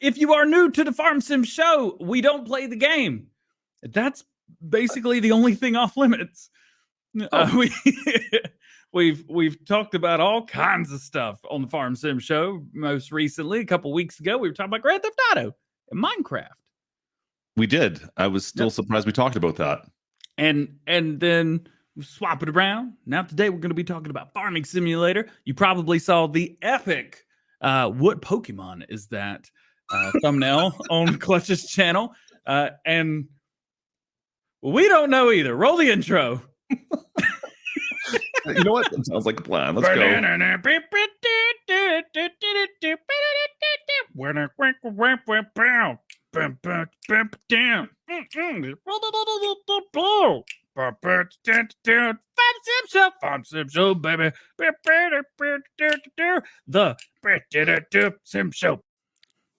If you are new to the Farm Sim show, we don't play the game. That's basically the only thing off limits. We've talked about all kinds of stuff on the Farm Sim show. Most recently, a couple weeks ago, we were talking about Grand Theft Auto and Minecraft. We did. I was still surprised we talked about that. And then we swap it around. Now today we're going to be talking about Farming Simulator. You probably saw the epic "What Pokemon is that?" thumbnail on Clutch's channel, and we don't know either. Roll the intro. You know what? That sounds like a plan. Let's go. Farm Sim Show, baby. The Sim Show.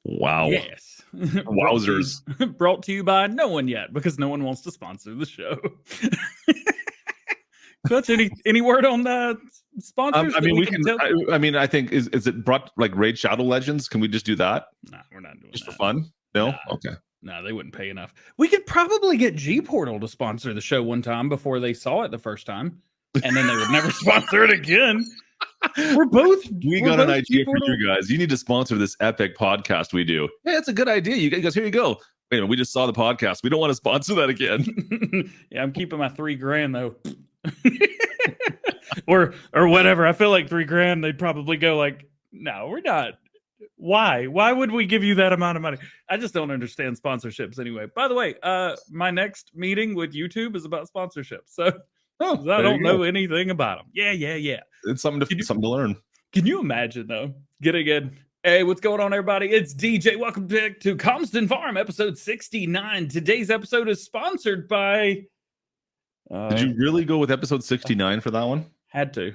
Wow. Yes. Wowzers. Brought to you by no one yet, because no one wants to sponsor the show. Clutch, any word on the sponsors? I mean, we can. I mean, I think is it brought like Raid Shadow Legends? Can we just do that? Nah, we're not doing just that. For fun. No. Nah. Okay. No, they wouldn't pay enough. We could probably get G Portal to sponsor the show one time before they saw it the first time, and then they would never sponsor it again. We got an idea for you guys. You need to sponsor this epic podcast we do. Hey, that's a good idea. You guys, here you go. Wait a minute, we just saw the podcast. We don't want to sponsor that again. Yeah, I'm keeping my $3,000 though. or whatever. I feel like $3,000, they'd probably go like, no, we're not. Why would we give you that amount of money? I just don't understand sponsorships anyway. By the way, my next meeting with YouTube is about sponsorships, so I don't know anything about them. Yeah. It's something to learn. Can you imagine though getting in? Hey, what's going on, everybody? It's DJ. Welcome back to Comston Farm, episode 69. Today's episode is sponsored by. Did you really go with episode 69 for that one? Had to.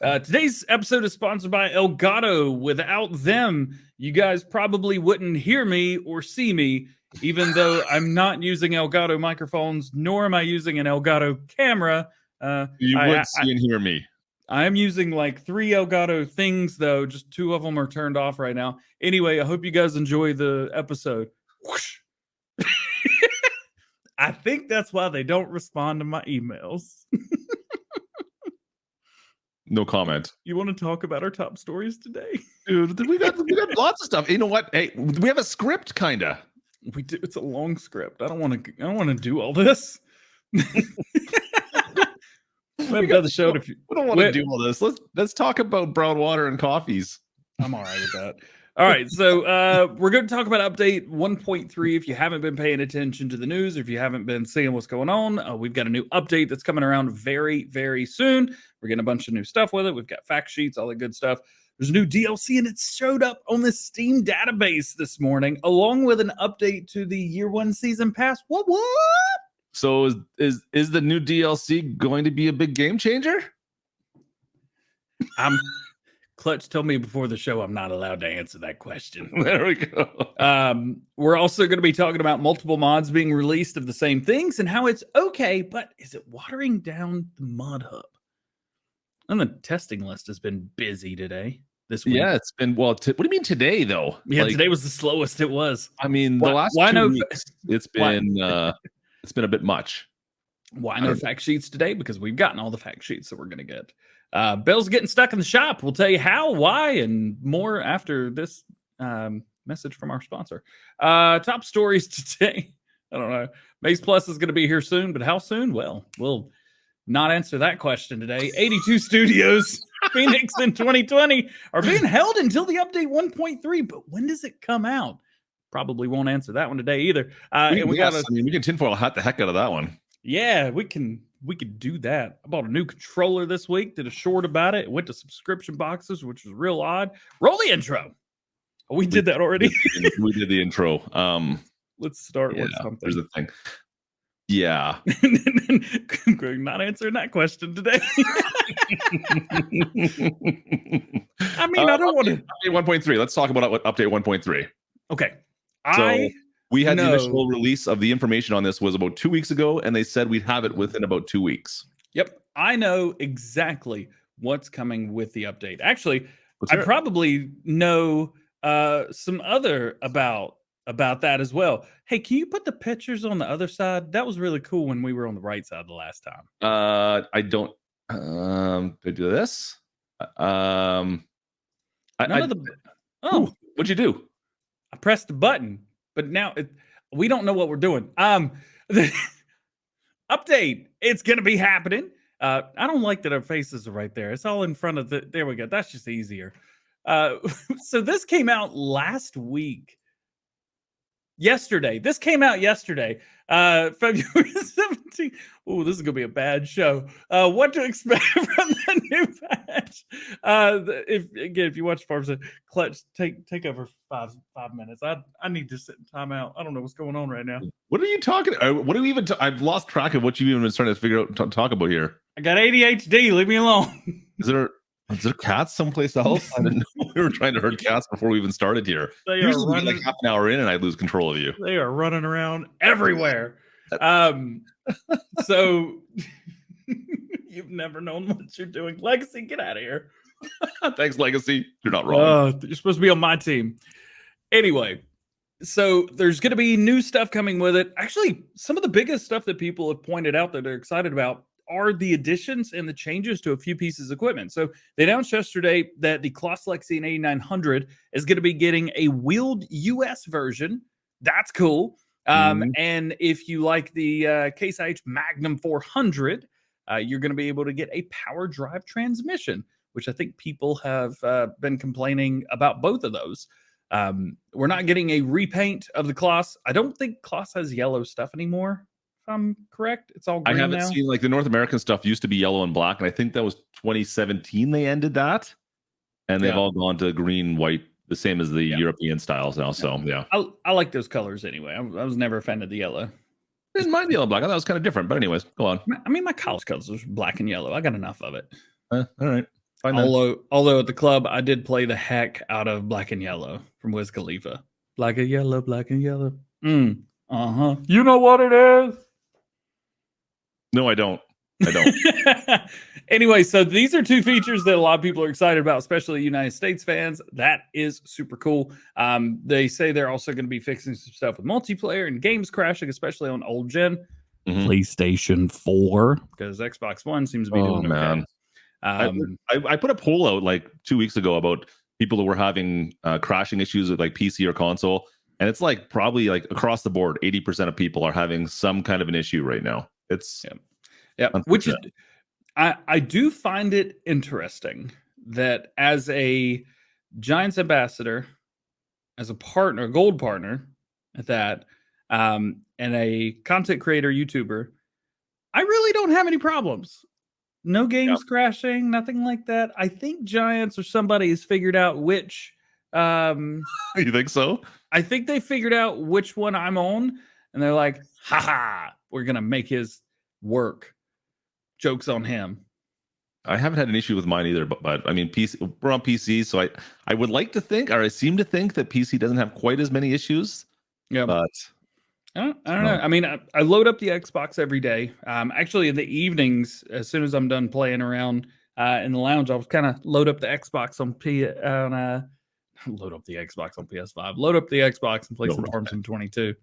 Today's episode is sponsored by Elgato. Without them, you guys probably wouldn't hear me or see me, even though I'm not using Elgato microphones, nor am I using an Elgato camera. You would see and hear me. I'm using like 3 Elgato things, though. Just 2 of them are turned off right now. Anyway, I hope you guys enjoy the episode. Whoosh. I think that's why they don't respond to my emails. No comment. You want to talk about our top stories today? Dude, we got lots of stuff. You know what? Hey, we have a script, kinda. We do. It's a long script. I don't want to do all this. We don't want to do all this. Let's talk about brown water and coffees. I'm all right with that. All right, so we're going to talk about update 1.3. If you haven't been paying attention to the news, or if you haven't been seeing what's going on, we've got a new update that's coming around very, very soon. We're getting a bunch of new stuff with it. We've got fact sheets, all that good stuff. There's a new DLC, and it showed up on the Steam database this morning, along with an update to the Year 1 Season Pass. What? So is the new DLC going to be a big game changer? Clutch told me before the show I'm not allowed to answer that question. There we go. We're also going to be talking about multiple mods being released of the same things and how it's okay, but is it watering down the mod hub? And the testing list has been busy today. This week. Yeah, it's been what do you mean today though? Yeah, today was the slowest it was. I mean, the last 2 weeks, it's been a bit much. Why no fact sheets today? Because we've gotten all the fact sheets that we're going to get. Bill's getting stuck in the shop. We'll tell you how, why, and more after this message from our sponsor. Top stories today. I don't know. Maze Plus is going to be here soon, but how soon? Well, we'll not answer that question today. 82 studios, Phoenix in 2020, are being held until the update 1.3. But when does it come out? Probably won't answer that one today either. We can tinfoil hat the heck out of that one. Yeah, we can do that. I bought a new controller this week, did a short about it. Went to subscription boxes, which was real odd. Roll the intro. We did that already. We did the intro. Let's start with something. There's a thing. Yeah. Not answering that question today. I mean, I don't want to. Update 1.3. Let's talk about update 1.3. Okay. So we had the initial release of the information on this was about 2 weeks ago, and they said we'd have it within about 2 weeks. Yep. I know exactly what's coming with the update. Actually, I probably know some other about that as well. Hey, can you put the pictures on the other side? That was really cool when we were on the right side the last time. I don't. Do I do this? None of the. Oh, what'd you do? I pressed the button, but now we don't know what we're doing. The update. It's gonna be happening. I don't like that our faces are right there. It's all in front of the. There we go. That's just easier. So this came out last week. Yesterday. This came out yesterday. February 17th. Oh, this is gonna be a bad show. What to expect from the new patch? If you watch Farms, Clutch, take over 5 minutes. I need to sit in timeout. I don't know what's going on right now. What are you talking? What are we even? I've lost track of what you've even been trying to figure out talk about here. I got ADHD. Leave me alone. Is there cats someplace else? I didn't know we were trying to herd cats before we even started here. They Usually are running, like half an hour in and I lose control of you. They are running around everywhere. So you've never known what you're doing. Legacy, get out of here. Thanks, Legacy. You're not wrong. You're supposed to be on my team. Anyway, so there's going to be new stuff coming with it. Actually, some of the biggest stuff that people have pointed out that they're excited about are the additions and the changes to a few pieces of equipment. So they announced yesterday that the Kloss Lexian 8900 is going to be getting a wheeled US version. That's cool. And if you like the Case IH Magnum 400, you're going to be able to get a power drive transmission, which I think people have been complaining about both of those. We're not getting a repaint of the Kloss. I don't think Kloss has yellow stuff anymore. If I'm correct, it's all green I haven't now. seen, like, the North American stuff used to be yellow and black, and I think that was 2017 they ended that, and they've all gone to green, white, the same as the European styles now. So I like those colors anyway. I was never a fan of the yellow. I didn't mind the yellow and black. I thought it was kind of different, but anyways, go on. I mean, my college colors was black and yellow. I got enough of it. All right. Although at the club, I did play the heck out of Black and Yellow from Wiz Khalifa. Black and yellow, black and yellow. You know what it is? No, I don't. Anyway, so these are two features that a lot of people are excited about, especially United States fans. That is super cool. They say they're also going to be fixing some stuff with multiplayer and games crashing, especially on old gen PlayStation 4, because Xbox One seems to be doing okay. I put a poll out like 2 weeks ago about people who were having crashing issues with like PC or console, and it's like probably like across the board 80% of people are having some kind of an issue right now. It's which is I do find it interesting that as a Giants ambassador, as a partner, gold partner at that, and a content creator, YouTuber, I really don't have any problems. No games crashing, nothing like that. I think Giants or somebody has figured out which. You think so? I think they figured out which one I'm on, and they're like, "Ha, we're gonna make his work." Jokes on him. I haven't had an issue with mine either, but I mean, we're on PC, so I would like to think, or I seem to think, that PC doesn't have quite as many issues. Yeah, but I don't know. I mean, I load up the Xbox every day. Actually, in the evenings, as soon as I'm done playing around in the lounge, I'll kind of load up the Xbox on load up the Xbox on PS5. Load up the Xbox and play some Farm Sim 22.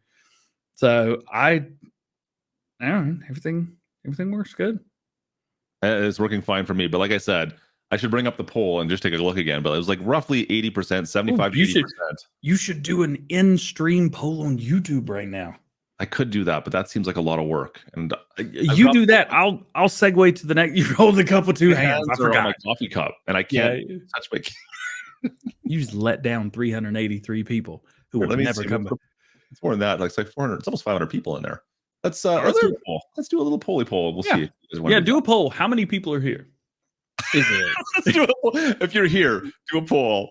So I don't know. Everything works good. It's working fine for me. But like I said, I should bring up the poll and just take a look again. But it was like roughly 80%, 75 to 80%. You should do an in-stream poll on YouTube right now. I could do that, but that seems like a lot of work. And you do that. I'll segue to the next. You hold a cup with two hands. I forgot my coffee cup, and I can't touch my. You just let down 383 people who will never come back. It's more than that. Like, it's like 400. It's almost 500 people in there. Let's do a little polly poll. We'll see. Do a poll. How many people are here? If you're here, do a poll.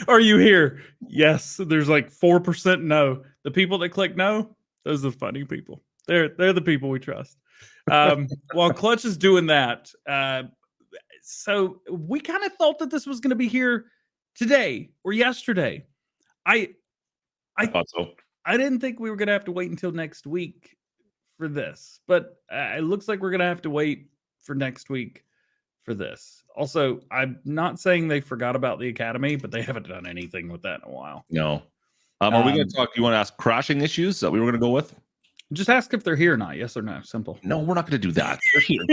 Are you here? Yes. There's like 4% no. The people that click no, those are the funny people. They're the people we trust. While Clutch is doing that, so we kind of thought that this was going to be here today or yesterday. I thought so. I didn't think we were going to have to wait until next week for this, but it looks like we're going to have to wait for next week for this. Also, I'm not saying they forgot about the Academy, but they haven't done anything with that in a while. No. Are we going to talk? You want to ask crashing issues that we were going to go with? Just ask if they're here or not. Yes or no. Simple. No, we're not going to do that. They're here.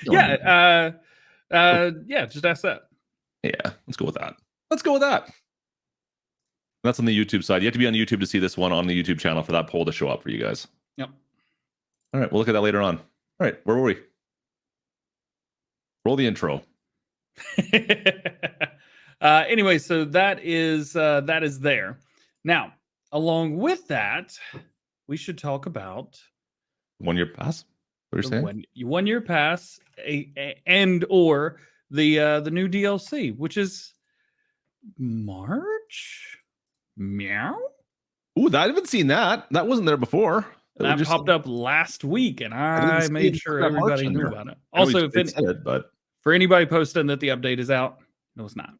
Yeah. Just ask that. Yeah, let's go with that. That's on the YouTube side. You have to be on YouTube to see this one on the YouTube channel for that poll to show up for you guys. Yep. All right, we'll look at that later on. All right, where were we? Roll the intro. Anyway, so that is there. Now, along with that, we should talk about 1 year pass. What you're saying? 1 year pass, and or the new DLC, which is March. Meow. Ooh, I haven't seen that. That wasn't there before. That popped up last week, and I made sure everybody knew about it. Also, for anybody posting that the update is out, no, it's not.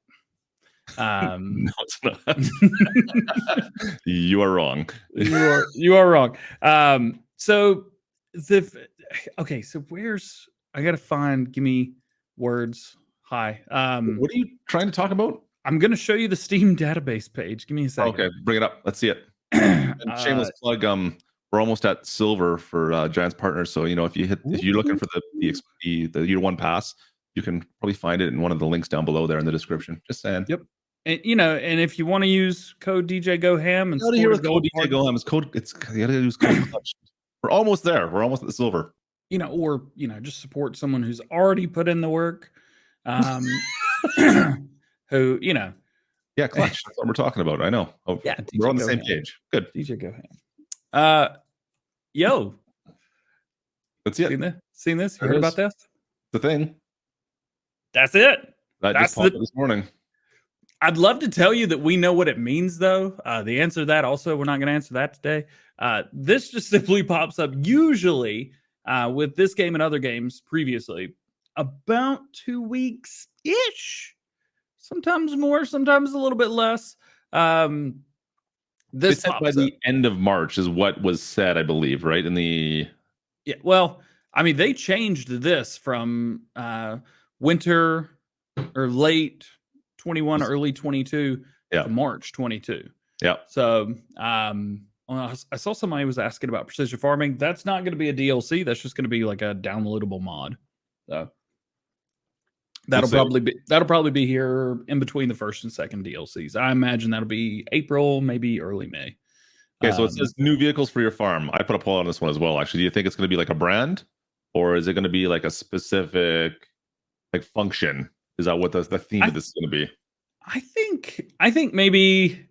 No, it's not. You are wrong. You are wrong. So where's I gotta find? Give me words. Hi. What are you trying to talk about? I'm going to show you the Steam database page. Give me a second. Okay, bring it up. Let's see it. And shameless plug. We're almost at silver for Giants partners. So if you're looking for the year one pass, you can probably find it in one of the links down below there in the description. Just saying. Yep. And and if you want to use code DjGoHam and here with code DjGoHam is code. You got to use code clutch. We're almost there. We're almost at the silver. Or just support someone who's already put in the work. Who yeah, clutch. That's what we're talking about. I know. Oh, yeah, we're on the same page. Good. DjGoHam. Yo, that's it. Seen this? You heard about this? The thing. That's it. That's this morning. I'd love to tell you that we know what it means, though. The answer to that also, we're not going to answer that today. This just simply pops up usually with this game and other games previously about 2 weeks ish. Sometimes more, sometimes a little bit less. This by the end of March is what was said, I believe, right? Yeah. Well, I mean, they changed this from winter or late 21, early 22 to March 22. Yeah. So I saw somebody was asking about precision farming. That's not going to be a DLC. That's just going to be like a downloadable mod. So that'll probably be here in between the first and second DLCs. I imagine that'll be April, maybe early May. Okay, so it says new vehicles for your farm. I put a poll on this one as well. Actually, do you think it's going to be like a brand, or is it going to be like a specific function? Is that what the theme of this is going to be? I think maybe.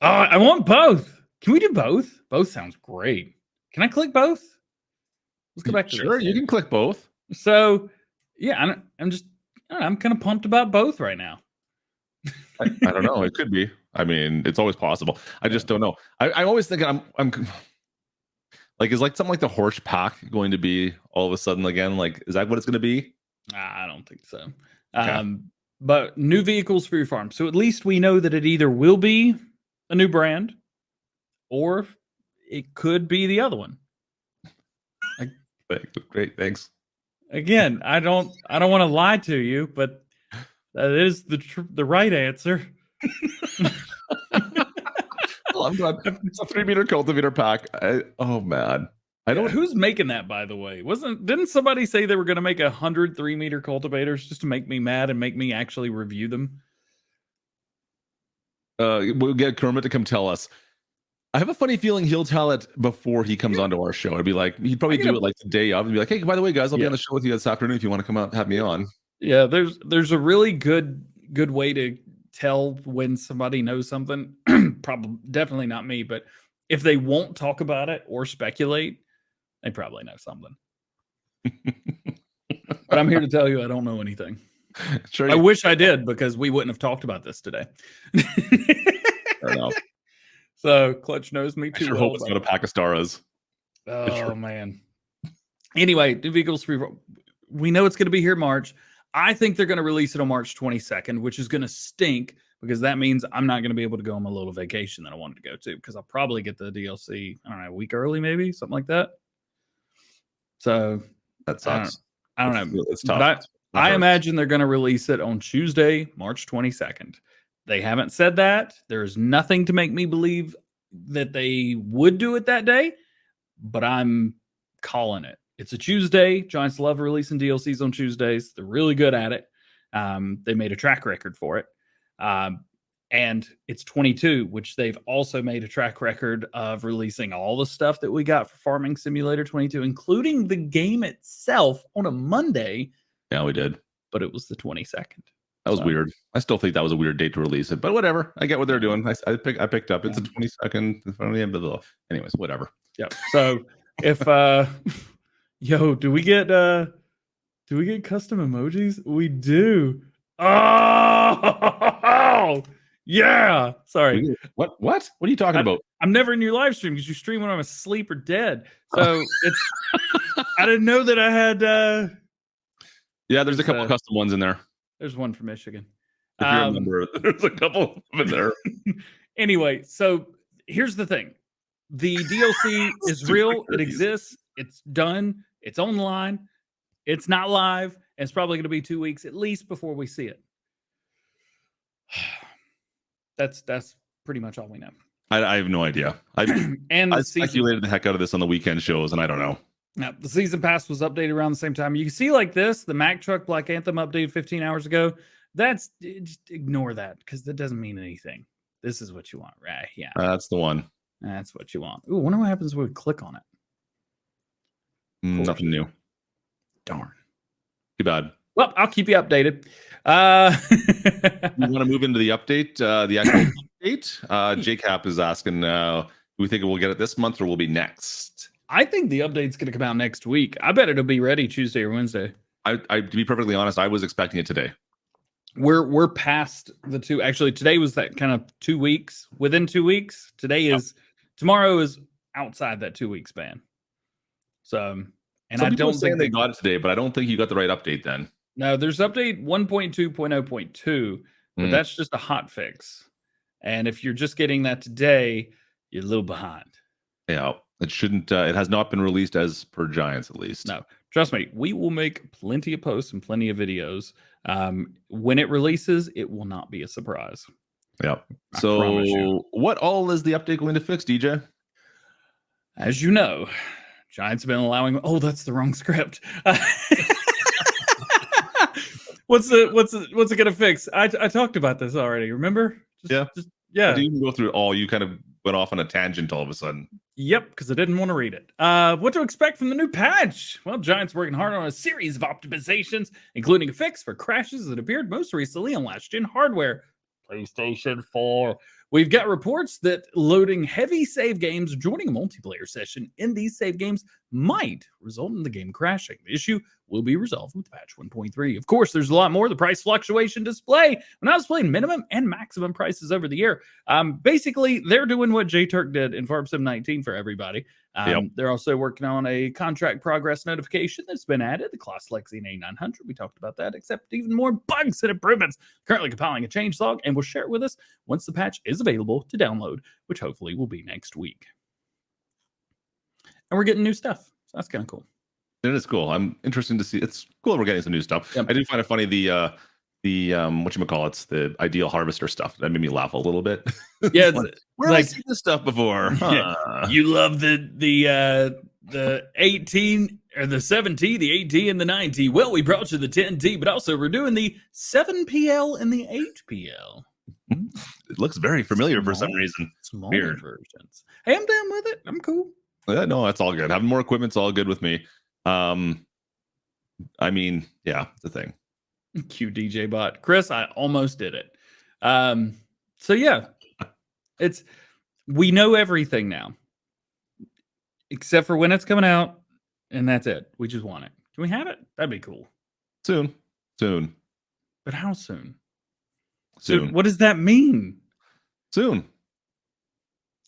I want both. Can we do both? Both sounds great. Can I click both? Let's go back to sure. This. You can click both. So yeah, I'm kind of pumped about both right now. I don't know. It could be. I mean, it's always possible. I just don't know. I always think I'm is something like the horse pack going to be all of a sudden again? Is that what it's going to be? I don't think so. Okay. But new vehicles for your farm. So at least we know that it either will be a new brand or it could be the other one. Great, thanks. Again, I don't want to lie to you, but that is the right answer. Well, I'm glad it's a 3-meter cultivator pack. Oh man, I don't. Who's making that, by the way? Didn't somebody say they were going to make 100 3-meter cultivators just to make me mad and make me actually review them? We'll get Kermit to come tell us. I have a funny feeling he'll tell it before he comes onto our show. It'd be like he'd probably do it the day of and be like, "Hey, by the way, guys, I'll be on the show with you this afternoon if you want to come out and have me on." Yeah, there's a really good way to tell when somebody knows something. Probably definitely not me, but if they won't talk about it or speculate, they probably know something. But I'm here to tell you I don't know anything. Sure, I wish I did because we wouldn't have talked about this today. Fair enough. So Clutch knows me too. I sure hope it's not a pack of Staras. Oh man. Anyway, new vehicles we know it's going to be here March. I think they're going to release it on March 22nd, which is going to stink because that means I'm not going to be able to go on my little vacation that I wanted to go to because I'll probably get the DLC, I don't know, a week early, maybe something like that. So that sucks. I don't know. It's tough. But I imagine they're going to release it on Tuesday, March 22nd. They haven't said that. There's nothing to make me believe that they would do it that day, but I'm calling it. It's a Tuesday. Giants love releasing DLCs on Tuesdays. They're really good at it. They made a track record for it. And it's 22, which they've also made a track record of releasing all the stuff that we got for Farming Simulator 22, including the game itself on a Monday. Yeah, we did. But it was the 22nd. That was weird. I still think that was a weird date to release it, but whatever. I get what they're doing. I picked up. It's a 22nd in front of the end of the. Anyways, whatever. Yeah. So if do we get custom emojis? We do. Oh yeah. Sorry. What are you talking about? I'm never in your live stream because you stream when I'm asleep or dead. So it's I didn't know that I had yeah, there's a couple custom ones in there. There's one for Michigan. If you remember, there's a couple of them in there. Anyway, so here's the thing. The DLC is real. It exists. It's done. It's online. It's not live. And it's probably going to be 2 weeks at least before we see it. That's pretty much all we know. I have no idea. I speculated the heck out of this on the weekend shows, and I don't know. Now, the season pass was updated around the same time. You can see like this, the Mack Truck Black Anthem updated 15 hours ago. Just ignore that because that doesn't mean anything. This is what you want, right? Yeah. That's the one. That's what you want. Ooh, I wonder what happens when we click on it. Nothing new. Darn. Too bad. Well, I'll keep you updated. You want to move into the update? The actual update? JCap is asking, do we think we'll get it this month or will be next? I think the update's going to come out next week. I bet it'll be ready Tuesday or Wednesday. To be perfectly honest, I was expecting it today. We're past the two. Actually, today was that kind of 2 weeks. Within 2 weeks, tomorrow is outside that 2 week span. So, and some I don't think they got it today, but I don't think you got the right update then. No, there's update 1.2.0.2, but that's just a hot fix. And if you're just getting that today, you're a little behind. Yeah, it shouldn't. It has not been released as per Giants, at least. No, trust me, we will make plenty of posts and plenty of videos. When it releases, it will not be a surprise. Yeah. So, what all is the update going to fix, DJ? As you know, Giants have been allowing. Oh, that's the wrong script. What's it going to fix? I talked about this already. Remember? Yeah. I didn't even go through it all. You kind of went off on a tangent all of a sudden. Yep, because I didn't want to read it. What to expect from the new patch? Well, Giants working hard on a series of optimizations, including a fix for crashes that appeared most recently on last-gen hardware. PlayStation 4. We've got reports that loading heavy save games, joining a multiplayer session in these save games might result in the game crashing. The issue will be resolved with patch 1.3. Of course, there's a lot more. The price fluctuation display. When I was playing minimum and maximum prices over the year, basically, they're doing what J-Turk did in Farm Sim 19 for everybody. They're also working on a contract progress notification that's been added, the Class Lexian A900. We talked about that, except even more bugs and improvements. Currently compiling a change log, and will share it with us once the patch is available to download, which hopefully will be next week. And we're getting new stuff. So that's kind of cool. It is cool. I'm interested to see. It's cool we're getting some new stuff. Yep. I did find it funny the whatchamacallits, the ideal harvester stuff. That made me laugh a little bit. Yeah, where have I seen this stuff before? Yeah. You love the 18 or the 7T, the 8T, and the 9T. Well, we brought you the 10T, but also we're doing the 7PL and the 8PL. It looks very familiar for some reason. Smaller versions. Hey, I'm down with it. I'm cool. Yeah, no, that's all good. Having more equipment's all good with me. I mean, yeah, it's a thing. Cue DJ bot. Chris, I almost did it. So yeah, we know everything now. Except for when it's coming out, and that's it. We just want it. Can we have it? That'd be cool. Soon. But how soon? Soon. What does that mean? Soon.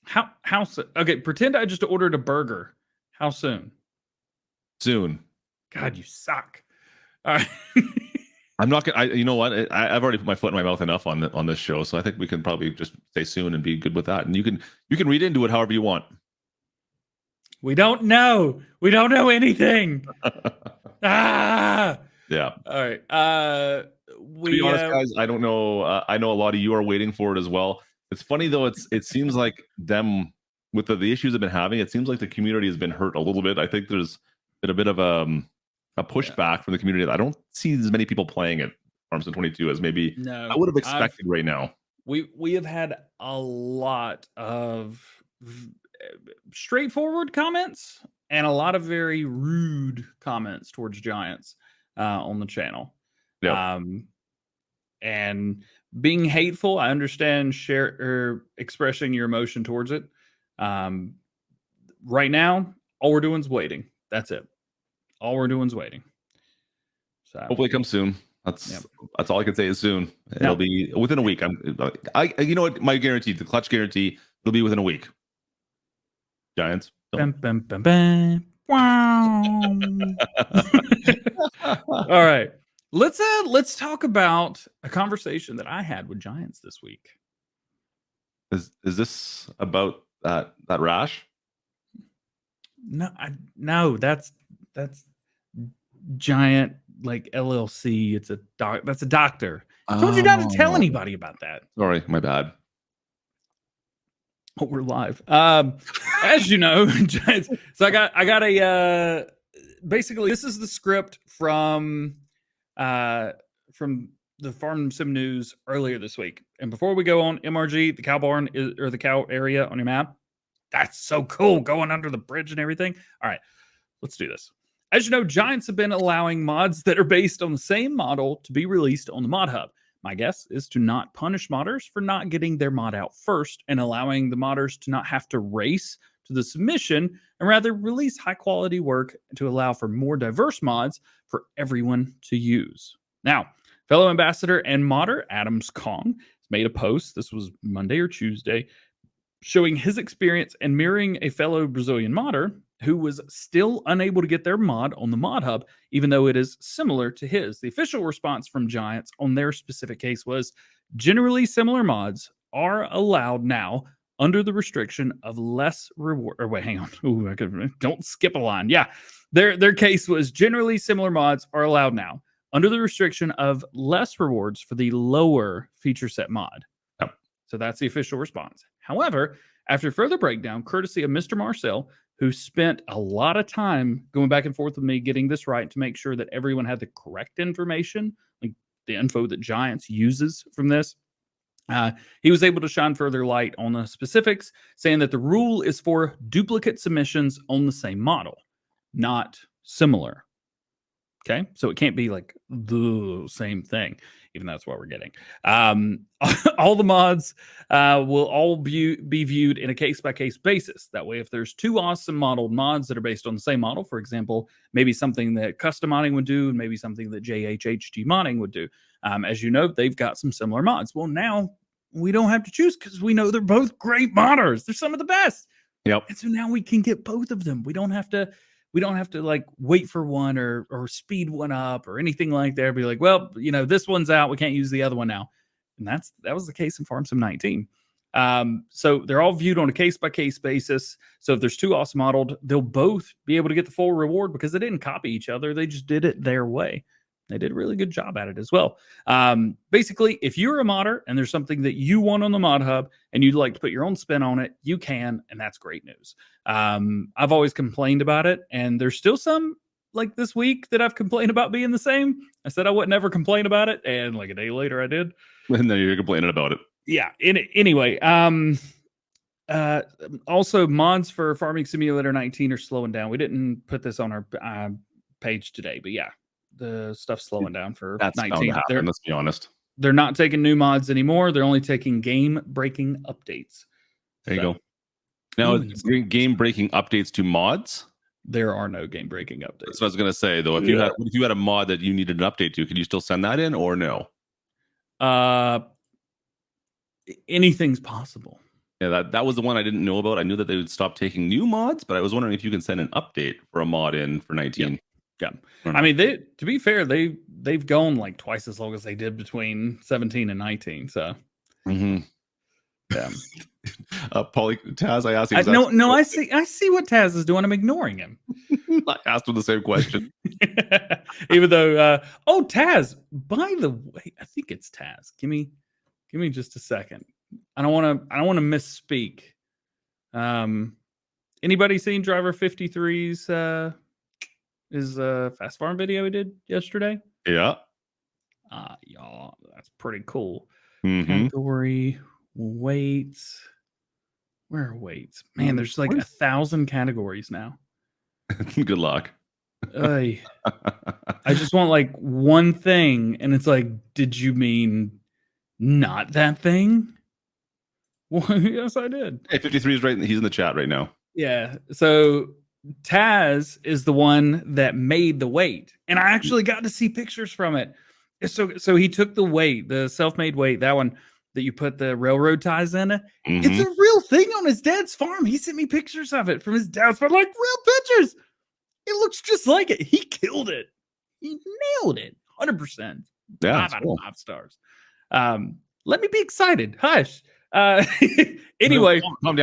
How soon? Okay, pretend I just ordered a burger. How soon? Soon. God, you suck. All right. I'm not gonna. You know what? I've already put my foot in my mouth enough on this show, so I think we can probably just say soon and be good with that. And you can read into it however you want. We don't know. We don't know anything. Ah. Yeah. All right. To be honest, guys, I don't know. I know a lot of you are waiting for it as well. It's funny though. It seems like them with the issues they've been having. It seems like the community has been hurt a little bit. I think there's been a bit of a pushback from the community. I don't see as many people playing it, Farm Sim 22, as maybe I would have expected right now. We have had a lot of straightforward comments and a lot of very rude comments towards Giants on the channel. Yeah. And being hateful, I understand expressing your emotion towards it. Right now, all we're doing is waiting. That's it. All we're doing is waiting. So hopefully it comes soon. That's all I can say is soon. It'll be within a week. You know what? My guarantee, the clutch guarantee, it'll be within a week. Giants. Bam, bam, bam, bam. Wow. All right. Let's talk about a conversation that I had with Giants this week. Is this about that rash? No, that's Giant like LLC. It's that's a doctor. I told you not to tell anybody about that. Sorry, my bad. Oh, we're live. As you know, Giants. So I got a basically this is the script from the Farm Sim News earlier this week. And before we go on, MRG, the cow barn or the cow area on your map. That's so cool, going under the bridge and everything. All right, let's do this. As you know, Giants have been allowing mods that are based on the same model to be released on the Mod Hub. My guess is to not punish modders for not getting their mod out first and allowing the modders to not have to race to the submission and rather release high-quality work to allow for more diverse mods for everyone to use. Now, fellow ambassador and modder Adams Kong made a post, this was Monday or Tuesday, showing his experience and mirroring a fellow Brazilian modder who was still unable to get their mod on the Mod Hub, even though it is similar to his. The official response from Giants on their specific case was, generally similar mods are allowed now under the restriction of less reward. Or wait, hang on. Ooh, don't skip a line. Yeah, their case was generally similar mods are allowed now under the restriction of less rewards for the lower feature set mod. Yep. So that's the official response. However, after further breakdown, courtesy of Mr. Marcel, who spent a lot of time going back and forth with me getting this right to make sure that everyone had the correct information, like the info that Giants uses from this, he was able to shine further light on the specifics, saying that the rule is for duplicate submissions on the same model, not similar. Okay, so it can't be like the same thing, even though that's what we're getting. All the mods will all be viewed in a case-by-case basis. That way, if there's two awesome modeled mods that are based on the same model, for example, maybe something that custom modding would do, and maybe something that JHHG modding would do. As you know, they've got some similar mods. Well, now we don't have to choose because we know they're both great modders. They're some of the best. Yep. And so now we can get both of them. We don't have to like wait for one or speed one up or anything like that. Be like, well, you know, this one's out. We can't use the other one now. And that was the case in Farm Sim 19. So they're all viewed on a case-by-case basis. So if there's two awesome modeled, they'll both be able to get the full reward because they didn't copy each other. They just did it their way. They did a really good job at it as well. Basically, if you're a modder and there's something that you want on the Mod Hub and you'd like to put your own spin on it, you can, and that's great news. I've always complained about it, and there's still some, like this week, that I've complained about being the same. I said I would never complain about it, and like a day later I did. And then you're complaining about it. Yeah. Anyway, also mods for Farming Simulator 19 are slowing down. We didn't put this on our page today, but yeah. The stuff's slowing down for that's 19. Let's be honest. They're not taking new mods anymore. They're only taking game-breaking updates. There you go. Now, game-breaking updates to mods? There are no game-breaking updates. That's what I was going to say, though. If you had a mod that you needed an update to, could you still send that in or no? Anything's possible. Yeah, that was the one I didn't know about. I knew that they would stop taking new mods, but I was wondering if you can send an update for a mod in for 19. Yeah. I mean, to be fair, they've gone like twice as long as they did between 17 and 19. So, yeah. Taz, I asked. I see what Taz is doing. I'm ignoring him. I asked him the same question. Even though, Taz. By the way, I think it's Taz. Give me just a second. I don't want to misspeak. Anybody seen Driver 53's his fast farm video he did yesterday? Yeah. Y'all, that's pretty cool. Mm-hmm. Category weights. Where are weights? Man, there's like 1,000 categories now. Good luck. I just want like one thing, and it's like, did you mean not that thing? Well, yes, I did. Hey, 53 is right. He's in the chat right now. Yeah. So Taz is the one that made the weight, and I actually got to see pictures from it. So he took the weight, the self-made weight, that one that you put the railroad ties in. Mm-hmm. It's a real thing on his dad's farm. He sent me pictures of it from his dad's farm, like real pictures. It looks just like it. He killed it. He nailed it. 100%. Yeah, 5 out of 5 stars. Let me be excited. Hush. Anyway, calm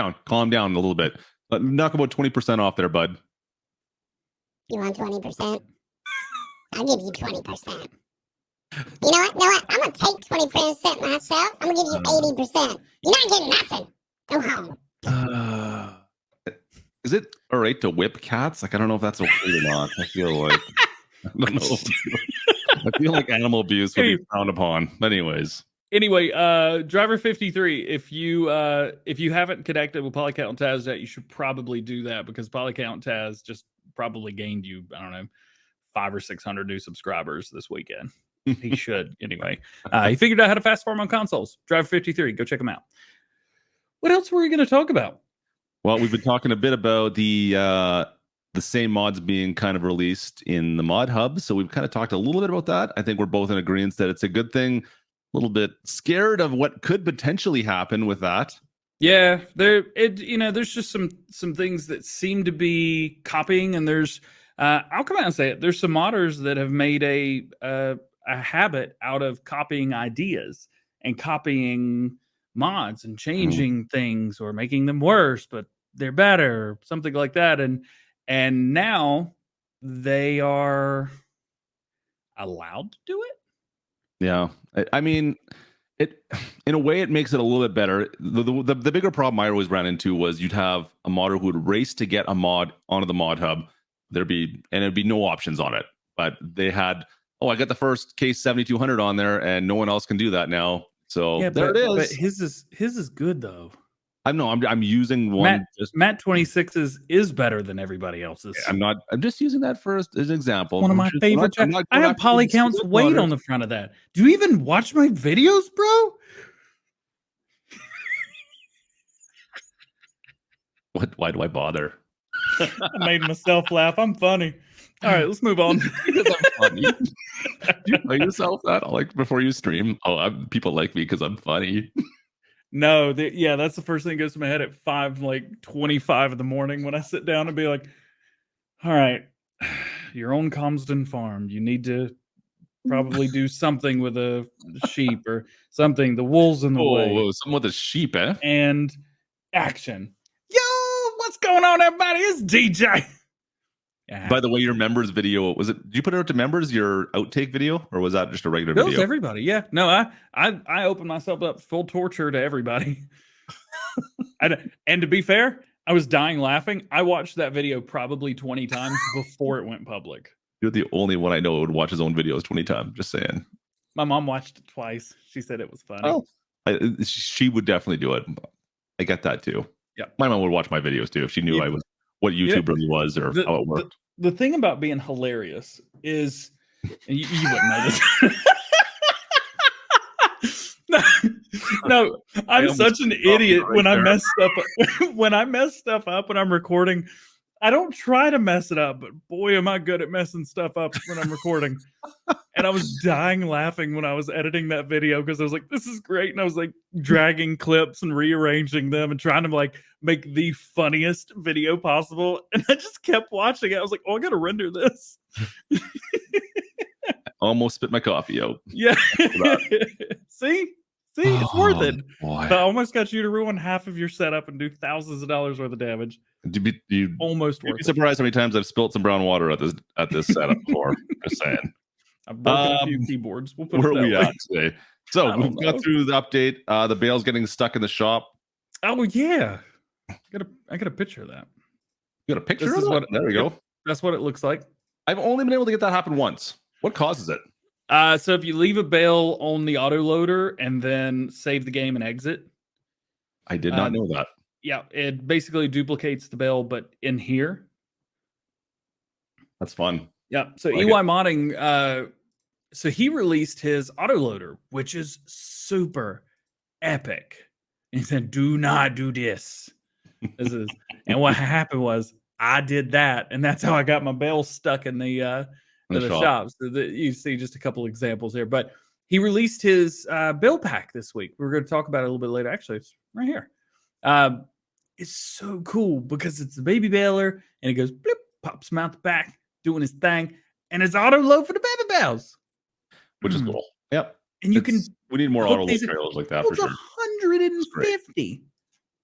down a little bit. Knock about 20% off there, bud. You want 20%? I'll give you 20%. You know what? I'm gonna take 20% myself. I'm gonna give you 80%. You're not getting nothing. Go home. Is it all right to whip cats? Like, I don't know if that's okay or not. I feel like I don't know. I feel like animal abuse would be frowned upon. But anyways. Anyway, Driver 53, if you haven't connected with Polycount and Taz yet, you should probably do that, because Polycount Taz just probably gained you, I don't know, 500 or 600 new subscribers this weekend. He should. Anyway, he figured out how to fast farm on consoles. Driver 53, go check him out. What else were we going to talk about? Well, we've been talking a bit about the same mods being kind of released in the mod hub. So we've kind of talked a little bit about that. I think we're both in agreement that it's a good thing. A little bit scared of what could potentially happen with that. Yeah, there's just some things that seem to be copying, and there's I'll come out and say it. There's some modders that have made a habit out of copying ideas and copying mods and changing things or making them worse, but they're better, something like that. And now they are allowed to do it. Yeah, I mean, it in a way it makes it a little bit better. The bigger problem I always ran into was you'd have a modder who would race to get a mod onto the mod hub. It'd be no options on it, but they had, I got the first case 7200 on there, and no one else can do that now. So there it is. But his is good though. I'm using one. Matt 26 is better than everybody else's. I'm just using that first as an example. One of my favorite. I have Polycount's weight on the front of that. Do you even watch my videos, bro? Why do I bother? I made myself laugh. I'm funny. All right, let's move on. Because I'm funny. Do you play yourself that like before you stream? People like me because I'm funny. No, that's the first thing that goes to my head at 5:25 in the morning when I sit down and be like, all right, your own Comston farm. You need to probably do something with a sheep or something. The wool's in the way. Whoa, something with a sheep, eh? And action. Yo, what's going on, everybody? It's DJ. Yeah. By the way, your members video, did you put it out to members, your outtake video, or was that just a regular video? Everybody, yeah. No, I opened myself up full torture to everybody. And to be fair, I was dying laughing. I watched that video probably 20 times before it went public. You're the only one I know who would watch his own videos 20 times, just saying. My mom watched it twice. She said it was funny. Oh, she would definitely do it. I get that too. Yeah. My mom would watch my videos too if she knew I was what YouTube really was or how it worked. The thing about being hilarious is, and you wouldn't know this. No, I'm such an idiot when I mess stuff up. When I mess stuff up when I'm recording, I don't try to mess it up, but boy, am I good at messing stuff up when I'm recording. And I was dying laughing when I was editing that video because I was like, this is great. And I was like dragging clips and rearranging them and trying to make the funniest video possible. And I just kept watching it. I was like, I got to render this. Almost spit my coffee out. Yeah. See, See, it's worth it. Boy. I almost got you to ruin half of your setup and do thousands of dollars worth of damage. Almost You'd worth be it. surprised how many times I've spilt some brown water at this setup before. Just saying. I've broken a few keyboards. We'll put Where it are we that way. at today? So we've got through the update. The bale's getting stuck in the shop. Oh yeah, I got a picture of that. You got a picture This of is it? what. There we go. That's what it looks like. I've only been able to get that happen once. What causes it? So if you leave a bale on the autoloader and then save the game and exit, I did not know that. yeah, it basically duplicates the bale, but in here. That's fun. Yeah. So EY Modding, so he released his autoloader, which is super epic. And he said, "Do not do this." And what happened was I did that, and that's how I got my bale stuck in the shop. So you see just a couple examples here, but he released his bale pack this week. We're going to talk about it a little bit later. Actually, it's right here. It's so cool because it's a baby baler, and it goes bloop, pops him out the back, doing his thing, and it's auto load for the baby bales, which is cool. Yep. And we need more auto load trailers like that for sure.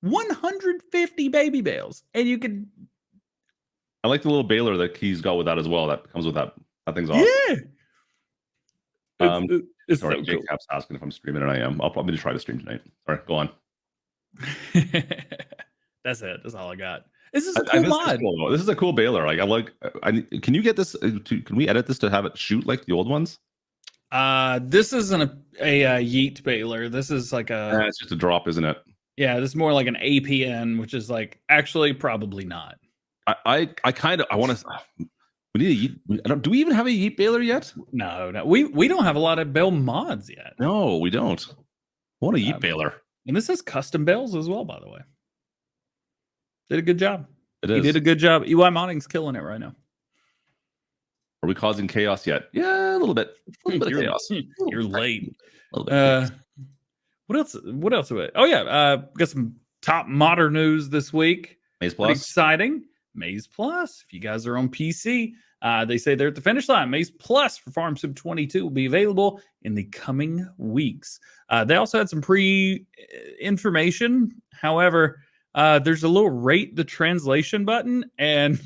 150 baby bales, and you can. I like the little baler that he's got with that as well. That comes with that. That thing's awesome. Yeah. It's sorry, so Jake cool. Cap's asking if I'm streaming, and I am. I'll probably try to stream tonight. All right, go on. That's it. That's all I got. This is a cool mod. This is a cool baler. Can you get this? Can we edit this to have it shoot like the old ones? This isn't a yeet baler. This is like it's just a drop, isn't it? Yeah, this is more like an APN, which is like actually probably not. I want to. We need a yeet. Do we even have a yeet baler yet? No. We don't have a lot of bale mods yet. No, we don't. I want a yeet baler. And this has custom bales as well, by the way. Did a good job. He did a good job. EY Modding's killing it right now. Are we causing chaos yet? Yeah, a little bit. A little bit of chaos. You're late. A little bit. What else? What else? Oh yeah, got some top modder news this week. Maze Plus. Pretty exciting. Maze Plus. If you guys are on PC, they say they're at the finish line. Maze Plus for Farm Sim 22 will be available in the coming weeks. They also had some pre-information. However, there's a little rate the translation button, and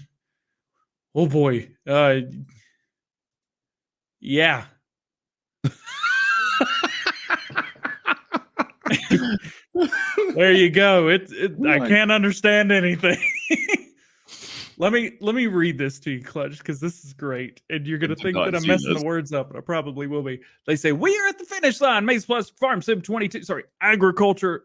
oh boy, yeah. There you go. I can't understand anything. Let me read this to you, Clutch, because this is great. And you're going to think that I'm messing the words up, and I probably will be. They say, we are at the finish line. Maze Plus Farm Sim 22. Sorry, Agriculture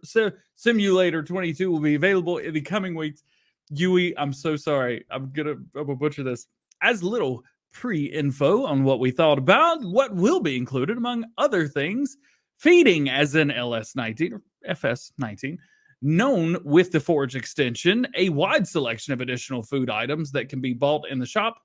Simulator 22 will be available in the coming weeks. Yui, I'm so sorry. I'm going to butcher this. As little pre-info on what we thought about, what will be included, among other things, feeding as in LS19 or FS19, known with the Forge extension, a wide selection of additional food items that can be bought in the shop,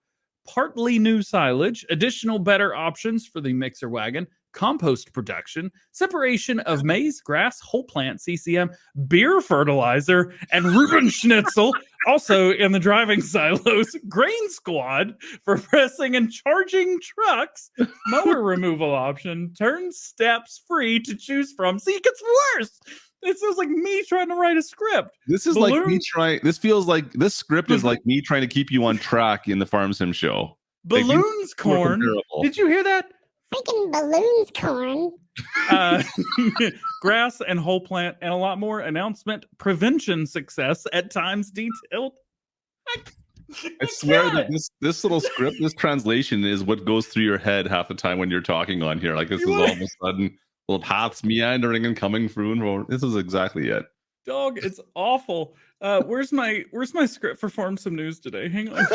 partly new silage, additional better options for the mixer wagon, compost production, separation of maize, grass, whole plant, CCM, beer fertilizer, and Reuben Schnitzel. Also in the driving silos, grain squad for pressing and charging trucks, mower removal option, turn steps free to choose from. See, it gets worse. It sounds like me trying to write a script. This is like me trying. This feels like this script is like me trying to keep you on track in the Farm Sim show. Balloons corn. Did you hear that? Freaking balloons corn. Grass and whole plant and a lot more. Announcement prevention success at times detailed. I swear that this little script, this translation is what goes through your head half the time when you're talking on here. Like this is all of a sudden little paths meandering and coming through. This is exactly it. Dog, it's awful. Where's my script for Farm Some News today? Hang on.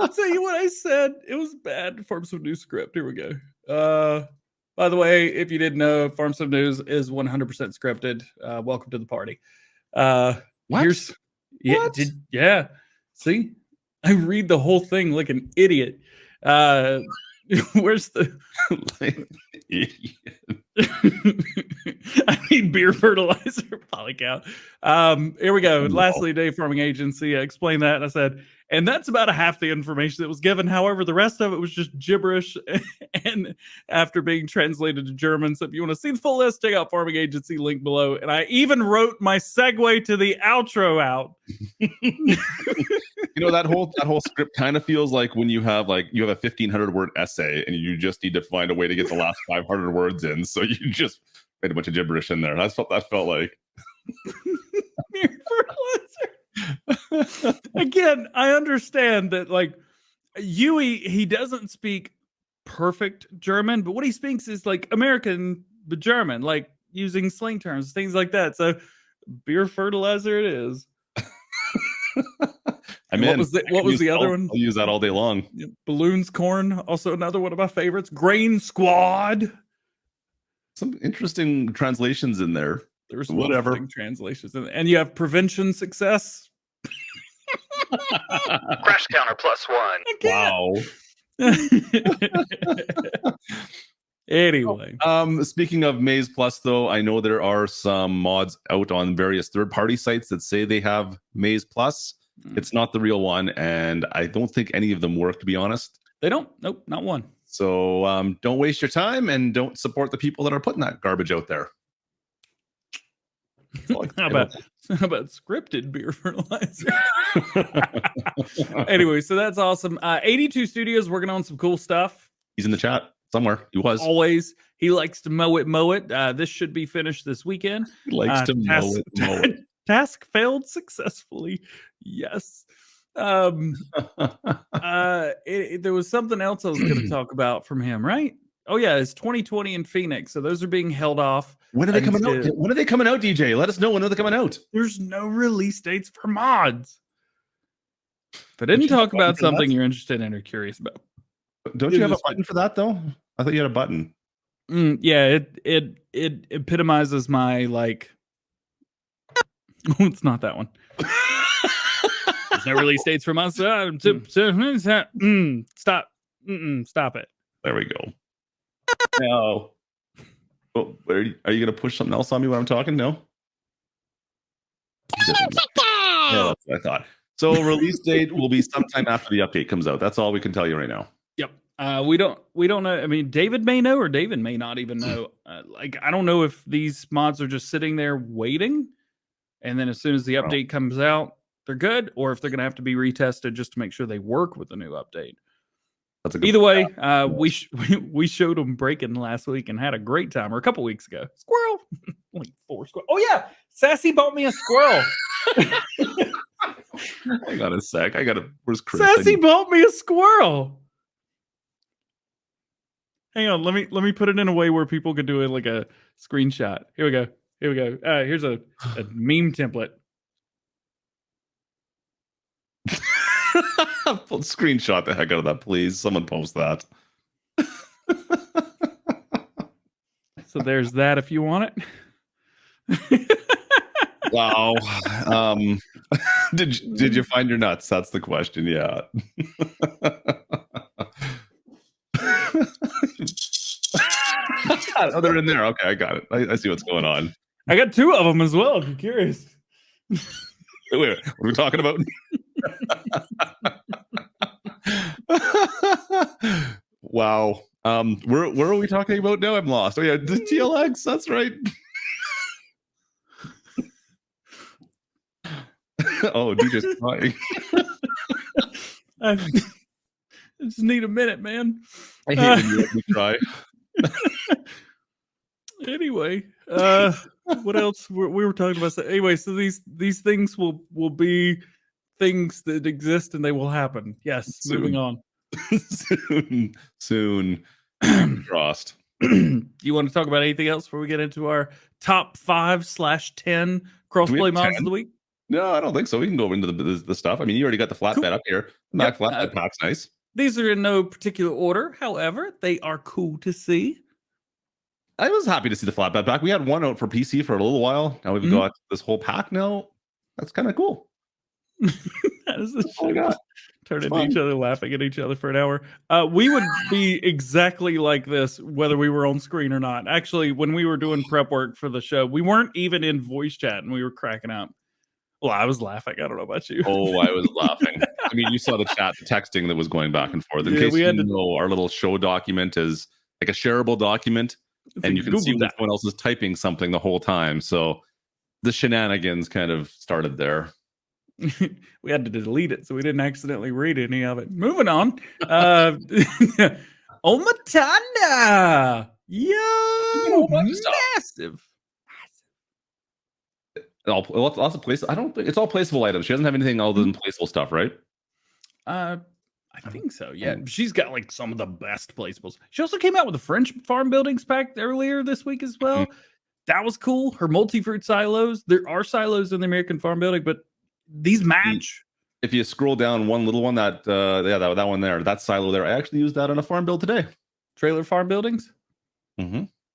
I'll tell you what I said. It was bad. Farm Some News script. Here we go. By the way, if you didn't know, Farm Some News is 100% scripted. Welcome to the party. What? Yeah. See, I read the whole thing like an idiot. Where's the idiot? I need beer fertilizer, polycow. Here we go. No. Lastly, Dave Farming Agency explained that, and I said, and that's about a half the information that was given. However, the rest of it was just gibberish, and after being translated to German. So if you want to see the full list, check out Farming Agency, link below. And I even wrote my segue to the outro out. You know, that whole script kind of feels like when you have a 1,500 word essay and you just need to find a way to get the last 500 words in, so you just made a bunch of gibberish in there. That felt like. Again, I understand that, like, Yui, he doesn't speak perfect German, but what he speaks is like American but German, like using slang terms, things like that. So beer fertilizer it is. I mean, what was the other one? I'll use that all day long. Balloons corn, also another one of my favorites. Grain squad. Some interesting translations in there. There's whatever translations in there. And you have prevention success. Crash counter +1. Wow. Anyway, speaking of Maze Plus, though, I know there are some mods out on various third-party sites that say they have Maze Plus. It's not the real one, and I don't think any of them work, to be honest. They don't. Nope, not one. So don't waste your time and don't support the people that are putting that garbage out there. How about scripted beer fertilizer? Anyway, so that's awesome. 82 Studios working on some cool stuff. He's in the chat somewhere. He was. Always. He likes to mow it. This should be finished this weekend. He likes to mow it. Task failed successfully. Yes. There was something else I was going to talk about from him, right? Oh yeah, it's 2020 in Phoenix. So those are being held off. When are they coming out? When are they coming out, DJ? Let us know when they're coming out. There's no release dates for mods. If I didn't talk about something you're interested in or curious about. Don't you have a button for that though? I thought you had a button. Yeah, it epitomizes my like. It's not that one. There's no release dates for months. Stop. Stop it. There we go. No. Oh, are you going to push something else on me when I'm talking? No. Yeah, that's what I thought. So release date will be sometime after the update comes out. That's all we can tell you right now. Yep. We don't know. I mean, David may know, or David may not even know. Like, I don't know if these mods are just sitting there waiting, and then as soon as the update comes out, they're good, or if they're going to have to be retested just to make sure they work with the new update. That's a good Either way, we showed them breaking last week and had a great time, or a couple weeks ago. Squirrel, like 4 squirrels. Oh yeah, Sassy bought me a squirrel. Hang on a sec. Where's Chris? Sassy bought me a squirrel. Hang on, let me put it in a way where people could do it like a screenshot. Here we go. Here's a meme template. Screenshot the heck out of that, please. Someone post that. So there's that if you want it. Wow. Did you find your nuts? That's the question. Yeah. Oh, they're in there. Okay, I got it. I see what's going on. I got 2 of them as well, if you're curious. Wait, what are we talking about? Wow. Where are we talking about now? I'm lost. Oh yeah, the TLX. That's right. Oh, DJ's crying. I just need a minute, man. I hate when you let me cry. Anyway, what else? We were talking about. Anyway, so these things will be things that exist and they will happen. Yes. Soon. Moving on. Soon. Crossed. You want to talk about anything else before we get into our top 5/10 crossplay mods of the week? No, I don't think so. We can go into the stuff. I mean, you already got the flatbed up here. That flatbed pack's nice. These are in no particular order. However, they are cool to see. I was happy to see the flatbed pack. We had one out for PC for a little while. Now we've got this whole pack now. That's kind of cool. That is all I got. turn It's into fun. each other, laughing at each other for an hour. We would be exactly like this whether we were on screen or not. Actually, when we were doing prep work for the show, we weren't even in voice chat and we were cracking up. Well, I was laughing. I don't know about you. Oh, I was laughing. I mean, you saw the chat, the texting that was going back and forth. In Yeah, case we you had to- know, our little show document is like a shareable document, It's and a you can Google see when Doc. someone else is typing something the whole time. So the shenanigans kind of started there. We had to delete it so we didn't accidentally read any of it. Moving on. Omatana. Yo, bunch of stuff. massive. Lots of places. I don't think it's all placeable items. She doesn't have anything other than placeable stuff, right? I think so. Yeah, she's got like some of the best placeables. She also came out with a French farm buildings pack earlier this week as well. That was cool. Her multi-fruit silos. There are silos in the American farm building, but these match. If you scroll down one little one, that one there, that silo there, I actually used that on a farm build today. Trailer farm buildings.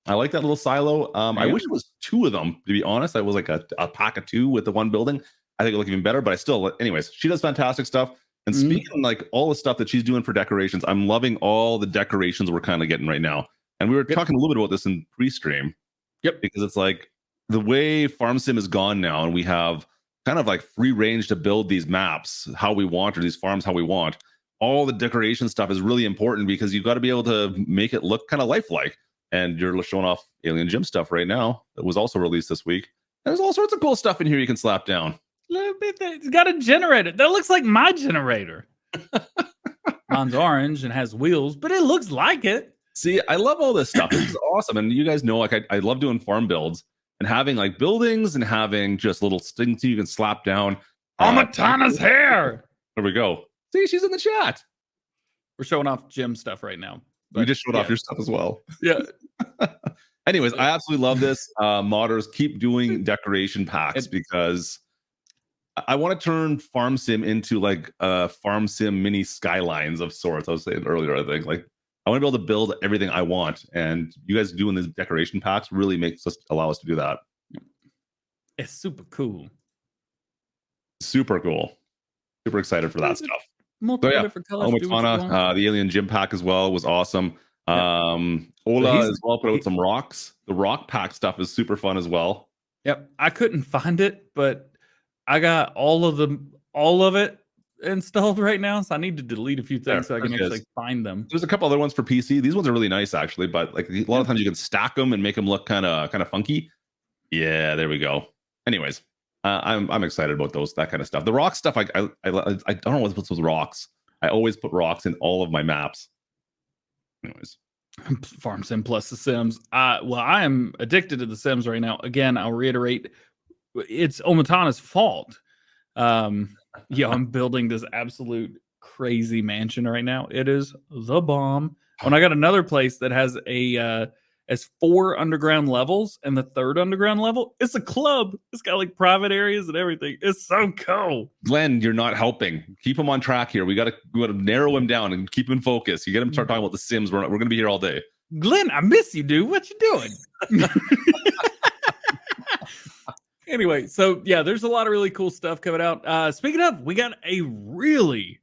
I like that little silo. I wish it was two of them, to be honest. I was like a pack of two with the one building. I think it would look even better, but I still, anyways, she does fantastic stuff. And speaking like all the stuff that she's doing for decorations, I'm loving all the decorations we're kind of getting right now. And we were talking a little bit about this in pre-stream. Yep. Because it's like the way Farm Sim is gone now, and we have kind of like free range to build these maps how we want, or these farms how we want. All the decoration stuff is really important because you've got to be able to make it look kind of lifelike. And you're showing off Alien Gym stuff right now. That was also released this week. There's all sorts of cool stuff in here you can slap down. A little bit. It's got a generator. That looks like my generator. Mine's orange and has wheels, but it looks like it. See, I love all this stuff. This is awesome. And you guys know, like, I love doing farm builds and having like buildings and having just little things you can slap down. Omatana's hair. There we go. See, she's in the chat. We're showing off gym stuff right now. We just showed off your stuff as well. Yeah. Anyways, I absolutely love this. Modders, keep doing decoration packs because I want to turn Farm Sim into like Farm Sim mini skylines of sorts. I was saying earlier, I think like I want to be able to build everything I want, and you guys doing these decoration packs really makes us allow us to do that. It's super cool. Super cool. Super excited for that stuff. Multiple different colors. Omatana, the Alien Gym pack as well was awesome. Ola as well put out some rocks. The rock pack stuff is super fun as well. Yep. I couldn't find it, but I got all of it installed right now, so I need to delete a few things so I can actually find them. There's a couple other ones for PC. These ones are really nice actually, but like a lot of times you can stack them and make them look kind of funky. Yeah, there we go. Anyways, I'm excited about that kind of stuff. The rock stuff, I don't know what's with rocks. I always put rocks in all of my maps. Anyways, Farm Sim plus the Sims. Well, I am addicted to the Sims right now. Again, I'll reiterate, it's Omatana's fault. I'm building this absolute crazy mansion right now. It is the bomb. And I got another place that has has 4 underground levels, and the 3rd underground level, it's a club. It's got like private areas and everything. It's so cool. Glenn, you're not helping. Keep him on track here. We got to narrow him down and keep him in focus. You get him to start talking about the Sims. We're going to be here all day. Glenn, I miss you, dude. What you doing? Anyway, so yeah, there's a lot of really cool stuff coming out. Speaking of, we got a really,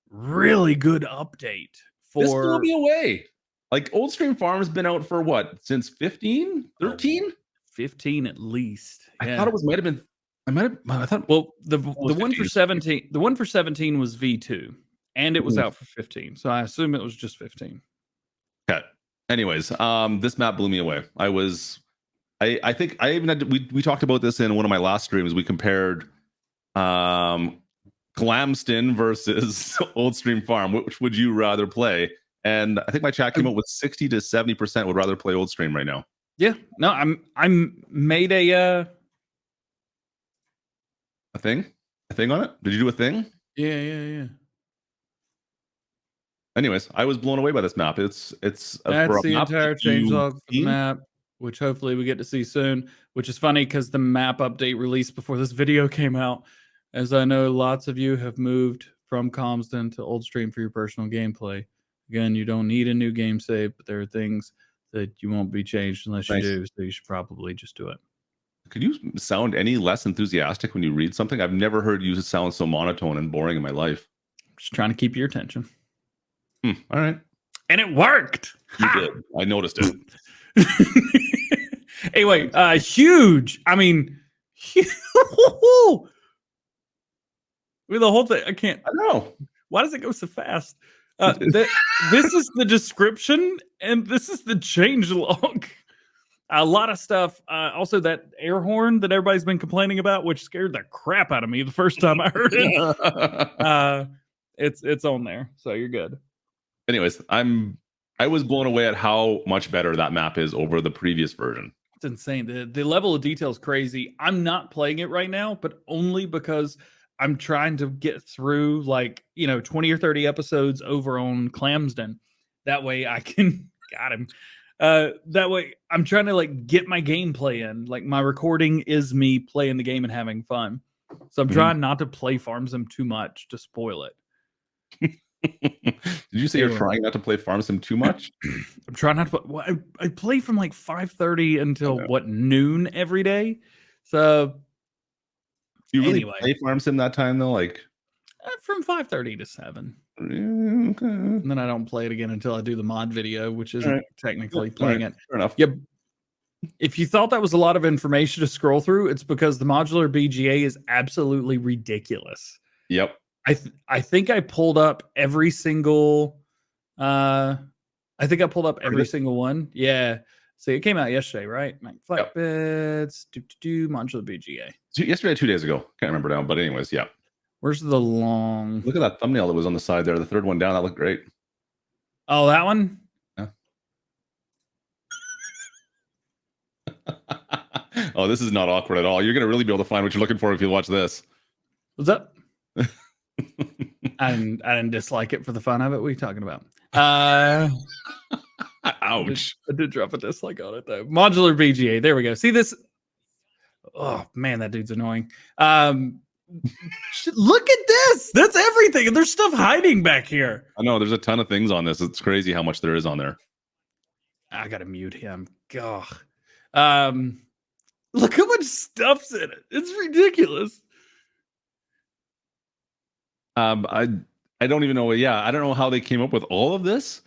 really good update for. This blew me away. Like Old Stream Farm has been out for what, since 15, 13? 15 at least. Yeah. I thought it might have been. I thought. Well, the one for 17, the one for 17 was V2, and it was out for 15. So I assume it was just 15. Okay. Anyways, this map blew me away. I think I even had we talked about this in one of my last streams. We compared Glamston versus Old Stream Farm. Which would you rather play? And I think my chat came out with 60 to 70% would rather play Old Stream right now. Yeah. No, I'm made a thing on it. Did you do a thing? Yeah. Anyways, I was blown away by this map. That's the entire changelog for the map, which hopefully we get to see soon. Which is funny because the map update released before this video came out. As I know, lots of you have moved from Comston to Old Stream for your personal gameplay. Again, you don't need a new game save, but there are things that you won't be changed unless you do. So you should probably just do it. Could you sound any less enthusiastic when you read something? I've never heard you sound so monotone and boring in my life. Just trying to keep your attention. All right. And it worked. You did. I noticed it. Anyway, huge. I mean, with the whole thing, I can't. I know. Why does it go so fast? This is the description, and this is the change log. A lot of stuff. Also, that air horn that everybody's been complaining about, which scared the crap out of me the first time I heard it. It's on there, so you're good. Anyways, I was blown away at how much better that map is over the previous version. It's insane. The level of detail is crazy. I'm not playing it right now, but only because I'm trying to get through 20 or 30 episodes over on Clamsden. That way I can got him. That way I'm trying to get my gameplay in. Like my recording is me playing the game and having fun. So I'm trying not to play Farm Sim too much to spoil it. Did you say you're trying not to play Farm Sim too much? I'm trying not to. Well, I play from 5:30 until noon every day. So you really play Farm Sim that time though, from 5:30 to 7. Okay. And then I don't play it again until I do the mod video, which isn't technically playing it. Fair enough. Yep. If you thought that was a lot of information to scroll through, it's because the modular BGA is absolutely ridiculous. Yep. I think I pulled up every single single one. Yeah. So it came out yesterday, right? Flat bits, modular BGA. Yesterday, 2 days ago. Can't remember now, but anyways, yeah. Where's the long? Look at that thumbnail that was on the side there. The third one down. That looked great. Oh, that one? Yeah. Oh, this is not awkward at all. You're going to really be able to find what you're looking for if you watch this. What's up? I didn't dislike it for the fun of it. What are you talking about? Ouch. I did drop a dislike on it though. Modular BGA. There we go. See this? Oh man, that dude's annoying. Look at this. That's everything. And there's stuff hiding back here. I know there's a ton of things on this. It's crazy how much there is on there. I gotta mute him. God. Look how much stuff's in it. It's ridiculous. I don't even know. Yeah, I don't know how they came up with all of this.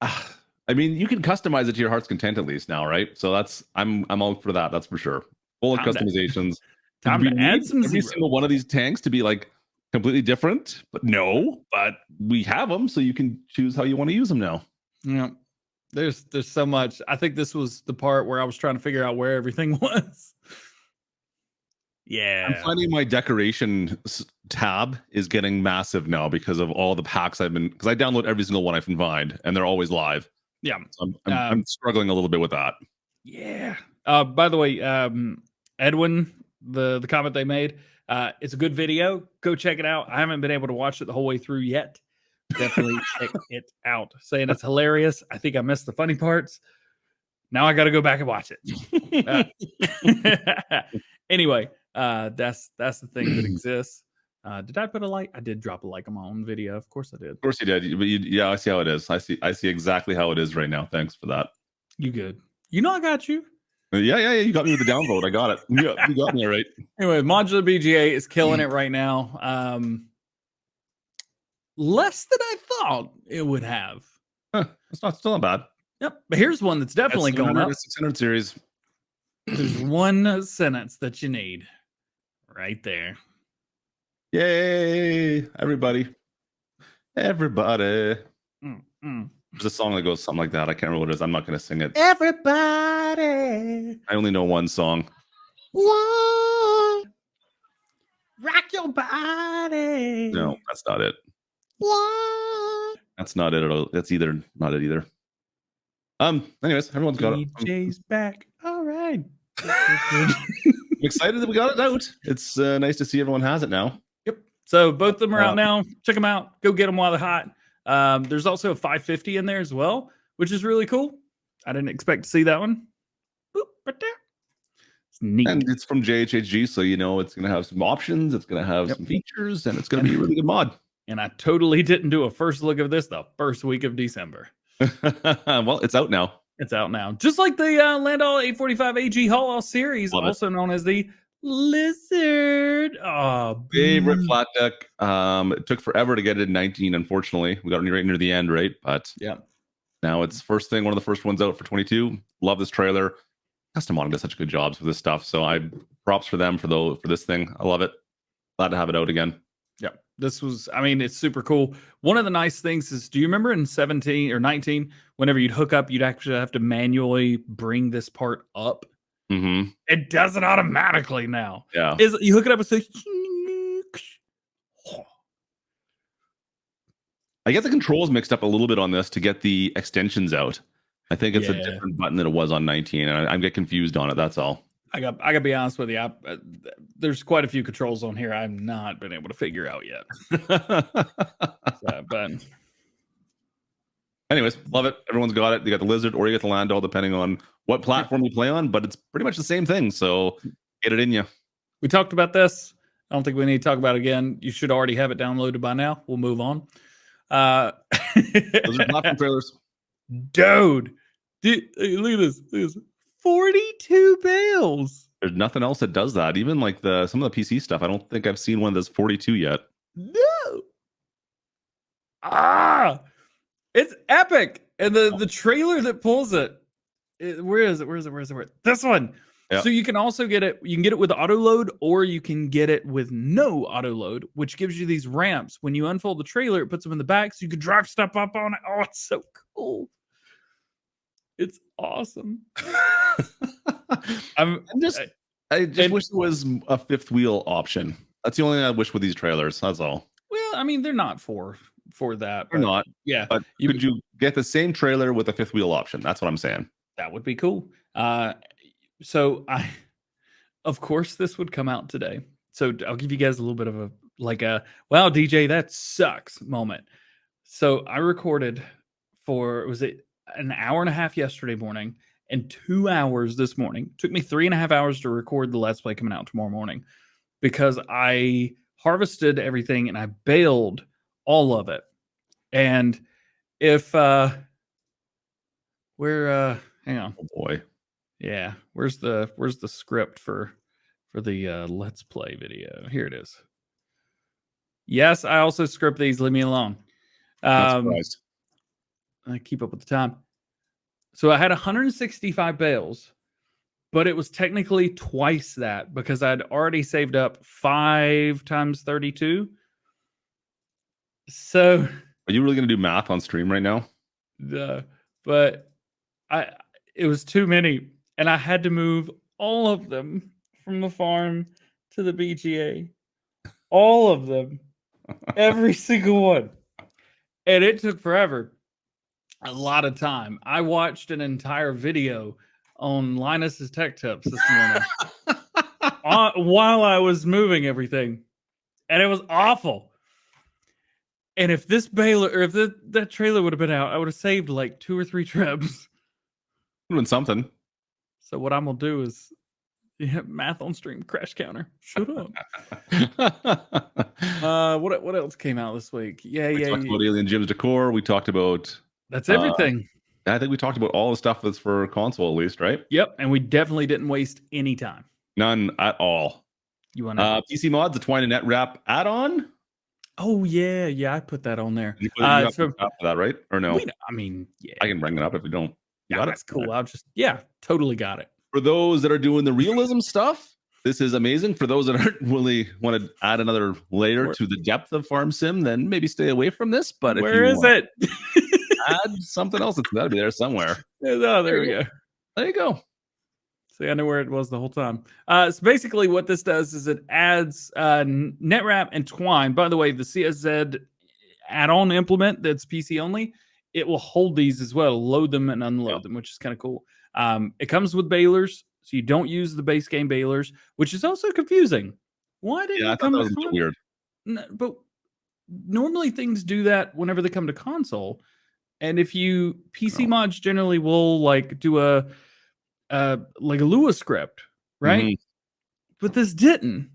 I mean, you can customize it to your heart's content at least now, right? So I'm all for that. That's for sure. Full of customizations. Time to add some every single one of these tanks to be completely different, but no. But we have them, so you can choose how you want to use them now. Yeah, there's so much. I think this was the part where I was trying to figure out where everything was. Yeah, I'm finding my decoration tab is getting massive now because of all the packs because I download every single one I can find, and they're always live. Yeah, so I'm struggling a little bit with that. Yeah. By the way, Edwin, the comment they made, it's a good video. Go check it out. I haven't been able to watch it the whole way through yet. Definitely check it out. Saying it's hilarious. I think I missed the funny parts. Now I got to go back and watch it. Anyway, that's the thing that exists. Did I put a like? I did drop a like on my own video. Of course I did. Of course you did. But yeah, I see how it is. I see exactly how it is right now. Thanks for that. You good? You know I got you. Yeah. You got me with the downvote. I got it. You got me right. Anyway, modular BGA is killing it right now. Less than I thought it would have. It's still not bad. Yep. But here's one that's definitely going up. 600 series. There's one sentence that you need right there. Yay! Everybody. There's a song that goes something like that. I can't remember what it is. I'm not going to sing it. Everybody. I only know one song. Yeah. Rock your body. No, that's not it. Yeah. That's not it at all. That's not it either. Anyways, everyone's got it. DJ's back. All right. I'm excited that we got it out. It's nice to see everyone has it now. Yep. So both of them are out now. Check them out. Go get them while they're hot. There's also a 550 in there as well, which is really cool. I didn't expect to see that one. Boop, right there. It's neat. And it's from JHHG, so it's going to have some options. It's going to have some features, and it's going to be a really good mod. And I totally didn't do a first look of this the first week of December. Well, it's out now. It's out now. Just like the Landau 845 AG Hall series, also known as the Lizard. Oh, Favorite flat deck. It took forever to get it in 19. Unfortunately, we got right near the end, right? But yeah. now it's first thing, one of the first ones out for 22. Love this trailer. Custom Modding does such good jobs with this stuff. So I props for them for this thing. I love it. Glad to have it out again. Yeah, this was, I mean, it's super cool. One of the nice things is, do you remember in 17 or 19, whenever you'd hook up, you'd actually have to manually bring this part up? Mm-hmm. It does it automatically now. Yeah. You hook it up and say, I get the controls mixed up a little bit on this to get the extensions out. I think it's a different button than it was on 19, and I get confused on it. That's all. I got to be honest with you. There's quite a few controls on here I've not been able to figure out yet. But anyways, love it. Everyone's got it. You got the Lizard or you get the Landau, depending on what platform you play on, but it's pretty much the same thing. So get it in you. We talked about this. I don't think we need to talk about it again. You should already have it downloaded by now. We'll move on. Those are platform trailers. Dude, look at this. 42 bales. There's nothing else that does that. Even like some of the PC stuff. I don't think I've seen one that's 42 yet. No. It's epic. And the trailer that pulls it, where is it? This one. Yeah. So you can also get it. You can get it with auto load, or you can get it with no auto load, which gives you these ramps. When you unfold the trailer, it puts them in the back, so you can drive stuff up on it. Oh, it's so cool. It's awesome. I just wish there was a fifth wheel option. That's the only thing I wish with these trailers. That's all. Well, I mean, they're not for that. They're not. Yeah. But could you get the same trailer with a fifth wheel option? That's what I'm saying. That would be cool. So of course, this would come out today. So I'll give you guys a little bit of a wow, DJ, that sucks moment. So I recorded was it an hour and a half yesterday morning and 2 hours this morning. It took me 3.5 hours to record the Let's Play coming out tomorrow morning because I harvested everything and I baled all of it. And if hang on. Oh boy. Yeah, where's the script for the Let's Play video? Here it is. Yes, I also script these. Leave me alone. I keep up with the time. So I had 165 bales, but it was technically twice that because I'd already saved up 5 times 32. So are you really going to do math on stream right now? But it was too many. And I had to move all of them from the farm to the BGA. All of them. Every single one. And it took forever. A lot of time. I watched an entire video on Linus's Tech Tips this morning while I was moving everything. And it was awful. And if this Baler, or if that trailer would have been out, I would have saved like 2 or 3 trips. Doing something. So what I'm gonna do is math on stream crash counter. Shut up. What else came out this week? We talked about Alien Jim's decor. We talked about that's everything. I think we talked about all the stuff that's for console, at least, right? Yep, and we definitely didn't waste any time. None at all. You want PC Mods, the Twine and Net Wrap add-on? Oh yeah, I put that on there. You put it for that, right? Or no? I mean, yeah. I can bring it up if we don't. Yeah, that's cool. I'll just totally got it. For those that are doing the realism stuff, this is amazing. For those that aren't really want to add another layer to the depth of Farm Sim, then maybe stay away from this. But where is it? Add something else. It's got to be there somewhere. Oh, there we go. There you go. See, I knew where it was the whole time. So basically what this does is it adds NetWrap and Twine. By the way, the CSZ add-on implement that's PC only, it will hold these as well, load them and unload them, which is kind of cool. It comes with balers, so you don't use the base game balers, which is also confusing. Why did I thought that was a bit weird. No, but normally things do that whenever they come to console. And if you PC mods generally will like do a Lua script, right? Mm-hmm. But this didn't.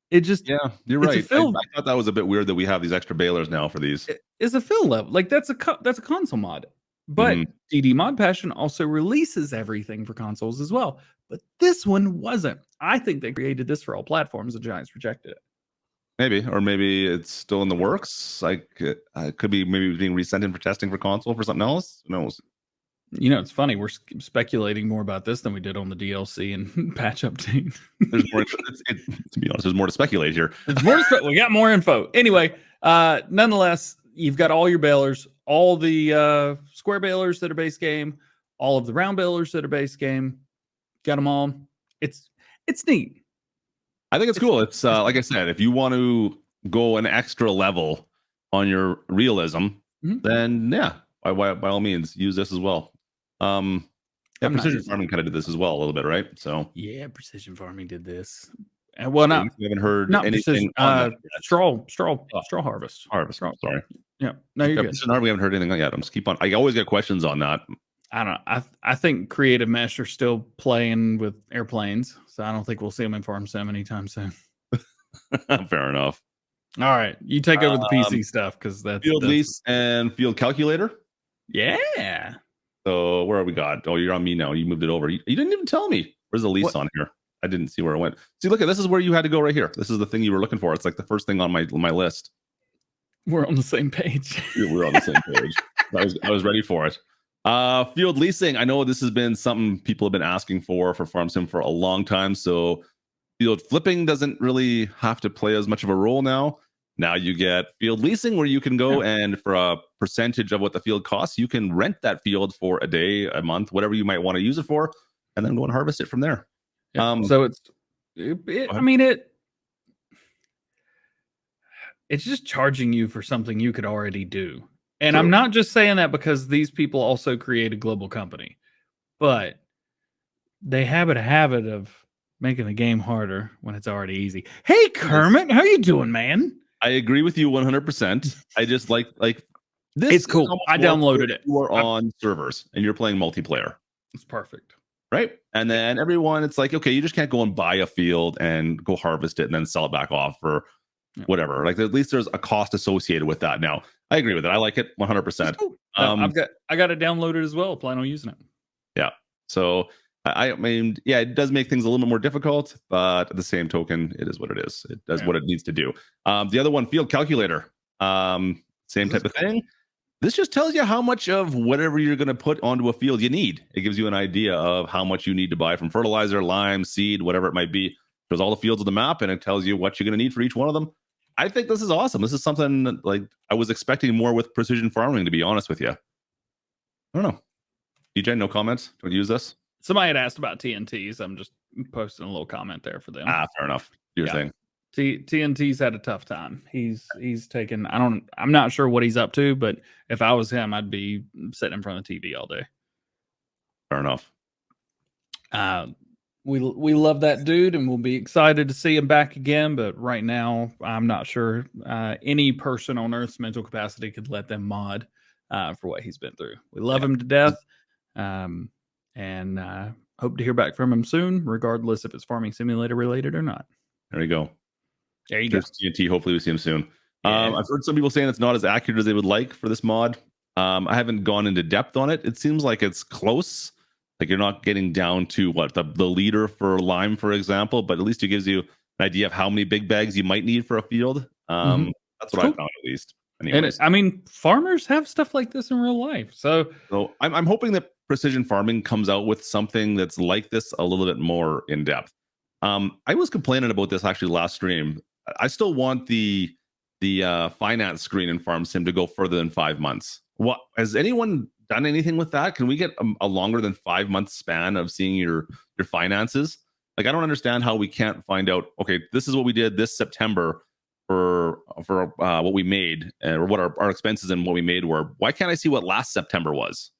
It just you're right. I thought that was a bit weird that we have these extra balers now for these. It's a fill level. Like that's a console mod. But DD Mod Passion also releases everything for consoles as well. But this one wasn't. I think they created this for all platforms. The Giants rejected it. Maybe, or maybe it's still in the works. Like it could be maybe being resent in for testing for console for something else. Who knows? You know, it's funny. We're speculating more about this than we did on the DLC and patch update. There's more. To be honest, there's more to speculate here. We got more info. Anyway, nonetheless, you've got all your Balers, all the square Balers that are base game, all of the round Balers that are base game. Got them all. It's neat. I think it's cool. It's like I said, if you want to go an extra level on your realism, then yeah, by all means, use this as well. Precision Farming kind of did this as well a little bit, right? So yeah, Precision Farming did this. And well, not we haven't heard not anything. straw harvest. Sorry. Yeah, no, you're good. Precision Farming, we haven't heard anything yet. I'm just keep on. I always get questions on that. I don't know. I think Creative Mesh are still playing with airplanes, so I don't think we'll see them in Farm Sim anytime soon. Fair enough. All right, you take over the PC stuff because that's Field Lease and Field Calculator. Yeah. So where have we got? Oh, you're on me now. You moved it over. You didn't even tell me. Where's the lease on here? I didn't see where it went. See, look at this is where you had to go right here. This is the thing you were looking for. It's like the first thing on my list. We're on the same page. We're on the same page. I was ready for it. Field leasing. I know this has been something people have been asking for Farm Sim for a long time. So field flipping doesn't really have to play as much of a role now. Now you get field leasing where you can go and for a percentage of what the field costs, you can rent that field for a day, a month, whatever you might want to use it for, and then go and harvest it from there. Yeah. So it's just charging you for something you could already do. And I'm not just saying that because these people also create a global company, but they have a habit of making the game harder when it's already easy. Hey, Kermit, how you doing, man? I agree with you 100%. I just like this. It's cool. I downloaded it. You are on servers and you're playing multiplayer. It's perfect. Right. And then everyone, it's like, okay, you just can't go and buy a field and go harvest it and then sell it back off for whatever. Like at least there's a cost associated with that. Now, I agree with it. I like it 100%. Cool. I got it downloaded as well. Plan on using it. Yeah. So I mean, yeah, it does make things a little bit more difficult, but at the same token, it is what it is. It does what it needs to do. The other one, Field Calculator, same type of thing. This just tells you how much of whatever you're going to put onto a field you need. It gives you an idea of how much you need to buy from fertilizer, lime, seed, whatever it might be. It shows all the fields on the map, and it tells you what you're going to need for each one of them. I think this is awesome. This is something that, like, I was expecting more with precision farming, to be honest with you. I don't know. DJ, no comments? Do you use this? Somebody had asked about TNTs. I'm just posting a little comment there for them. Fair enough. Do your thing. TNT's had a tough time. He's taken. I'm not sure what he's up to, but if I was him, I'd be sitting in front of the TV all day. Fair enough. We love that dude, and we'll be excited to see him back again. But right now, I'm not sure any person on Earth's mental capacity could let them mod for what he's been through. We love him to death, and hope to hear back from him soon, regardless if it's Farming Simulator related or not. There you go. There you go. TNT. Hopefully we see him soon. Yeah. I've heard some people saying it's not as accurate as they would like for this mod. I haven't gone into depth on it. It seems like it's close. Like you're not getting down to what the leader for lime, for example, but at least it gives you an idea of how many big bags you might need for a field. That's what I found, at least. Anyways. And farmers have stuff like this in real life. So I'm hoping that precision farming comes out with something that's like this a little bit more in depth. I was complaining about this actually last stream. I still want the finance screen in Farm Sim to go further than 5 months. What has anyone done anything with that? Can we get a longer than 5 month span of seeing your finances? Like, I don't understand how we can't find out. Okay, this is what we did this September for what we made, or what our expenses and what we made were. Why can't I see what last September was?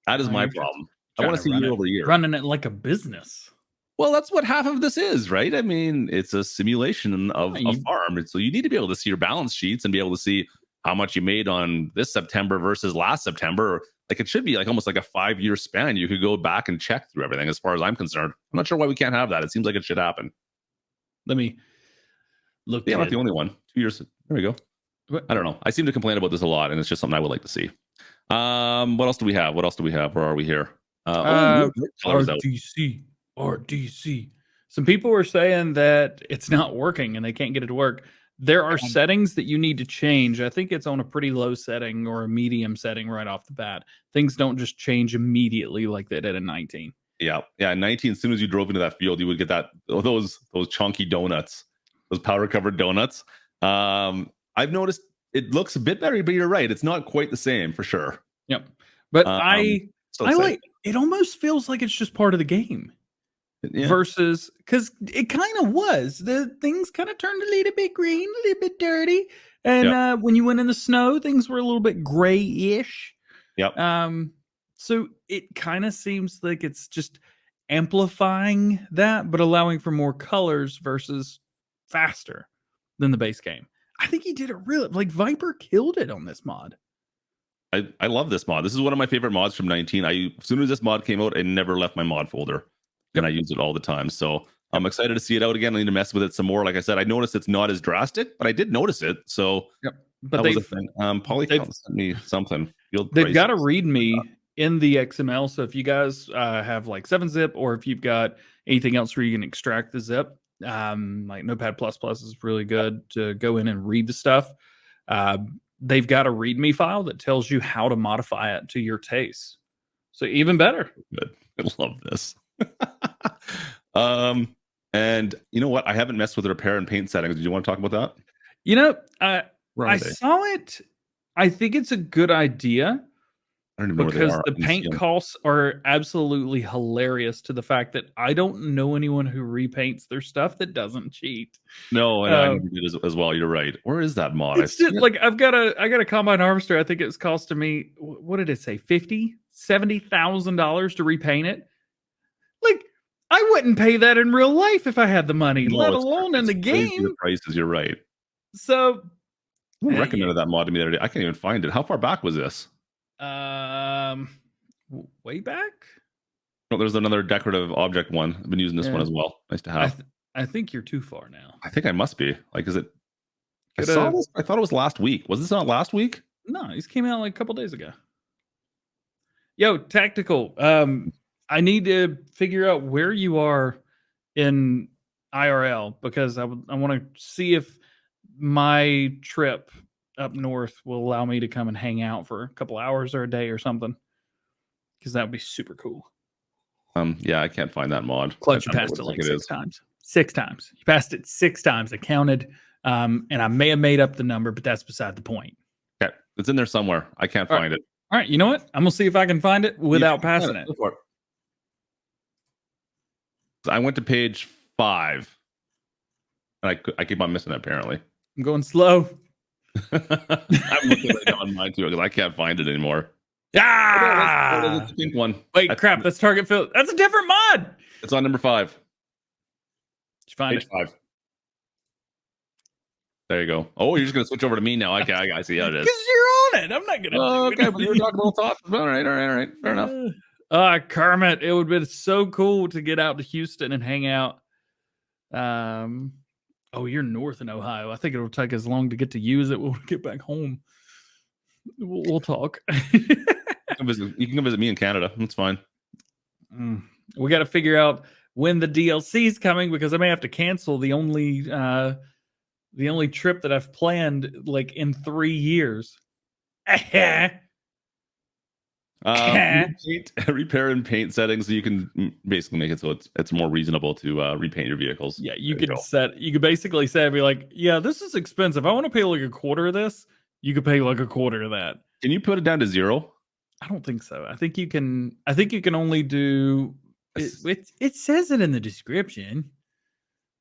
That is my problem. I want to see year over year, running it like a business. Well, that's what half of this is, right? I mean, it's a simulation of a farm. So you need to be able to see your balance sheets and be able to see how much you made on this September versus last September. Like, it should be like almost like a 5-year span. You could go back and check through everything as far as I'm concerned. I'm not sure why we can't have that. It seems like it should happen. Let me look. Yeah, I'm not the only one. 2 years. There we go. I don't know. I seem to complain about this a lot, and it's just something I would like to see. What else do we have? Where are we here? Colors out. RDC. Some people are saying that it's not working and they can't get it to work. There are settings that you need to change. I think it's on a pretty low setting or a medium setting right off the bat. Things don't just change immediately like they did in 19. Yeah. 19. As soon as you drove into that field, you would get those chunky donuts, those powder covered donuts. I've noticed it looks a bit better, but you're right. It's not quite the same for sure. Yep. But I like it. Almost feels like it's just part of the game. Yeah. Versus, because it kind of was. The things kind of turned a little bit green, a little bit dirty, and when you went in the snow, things were a little bit grayish. Yep. So it kind of seems like it's just amplifying that, but allowing for more colors versus faster than the base game. I think he did it really, like Viper killed it on this mod. I love this mod. This is one of my favorite mods from 19. As soon as this mod came out, I never left my mod folder, and I use it all the time. So I'm excited to see it out again. I need to mess with it some more. Like I said, I noticed it's not as drastic, but I did notice it. So but that was a thing. Polycount sent me something. They've got a README in the XML. So if you guys have like 7-zip, or if you've got anything else where you can extract the zip, like Notepad++ is really good to go in and read the stuff. They've got a README file that tells you how to modify it to your taste. So even better. Good. I love this. And you know what? I haven't messed with the repair and paint settings. Did you want to talk about that? You know, I saw it. I think it's a good idea. I don't even know because the paint costs are absolutely hilarious to the fact that I don't know anyone who repaints their stuff that doesn't cheat. No, and I did as well. You're right. Where is that mod? It's just, like I got a combine harvester. I think it's costing me, what did it say, $70,000 to repaint it. Like I wouldn't pay that in real life if I had the money, let alone in the game. The prices, you're right. So who recommended that mod to me the other day? I can't even find it. How far back was this? Way back. Oh, there's another decorative object one. I've been using this one as well. Nice to have. I think you're too far now. I think I must be. Like, is it? I saw this. I thought it was last week. Was this not last week? No, these came out like a couple days ago. Yo, Tactical. I need to figure out where you are in IRL because I want to see if my trip up north will allow me to come and hang out for a couple hours or a day or something, because that would be super cool. Yeah, I can't find that mod. Clutch, you passed it like 6 times. 6 times. You passed it 6 times. I counted, and I may have made up the number, but that's beside the point. Okay, it's in there somewhere. I can't find it. All right, you know what? I'm gonna see if I can find it without passing it. I went to page 5, and I keep on missing it. Apparently, I'm going slow. I'm looking right now on mine too because I can't find it anymore. That's the pink one. Wait, crap! That's target field. That's a different mod. It's on number 5. Did you find page 5. There you go. Oh, you're just gonna switch over to me now. Okay, I see how it is. Because you're on it. I'm not gonna. Okay, but you were talking about thoughts. All right. Fair enough. Kermit, it would have been so cool to get out to Houston and hang out. Oh, you're north in Ohio. I think it'll take as long to get to you as it will get back home. We'll talk. You can come visit me in Canada. That's fine. We got to figure out when the DLC is coming because I may have to cancel the only trip that I've planned like in 3 years. Repair and paint settings, so you can basically make it so it's more reasonable to repaint your vehicles. Yeah, you could basically say, be like, yeah, this is expensive. I want to pay like a quarter of this. You could pay like a quarter of that. Can you put it down to 0? I don't think so. I think you can only do it says it in the description.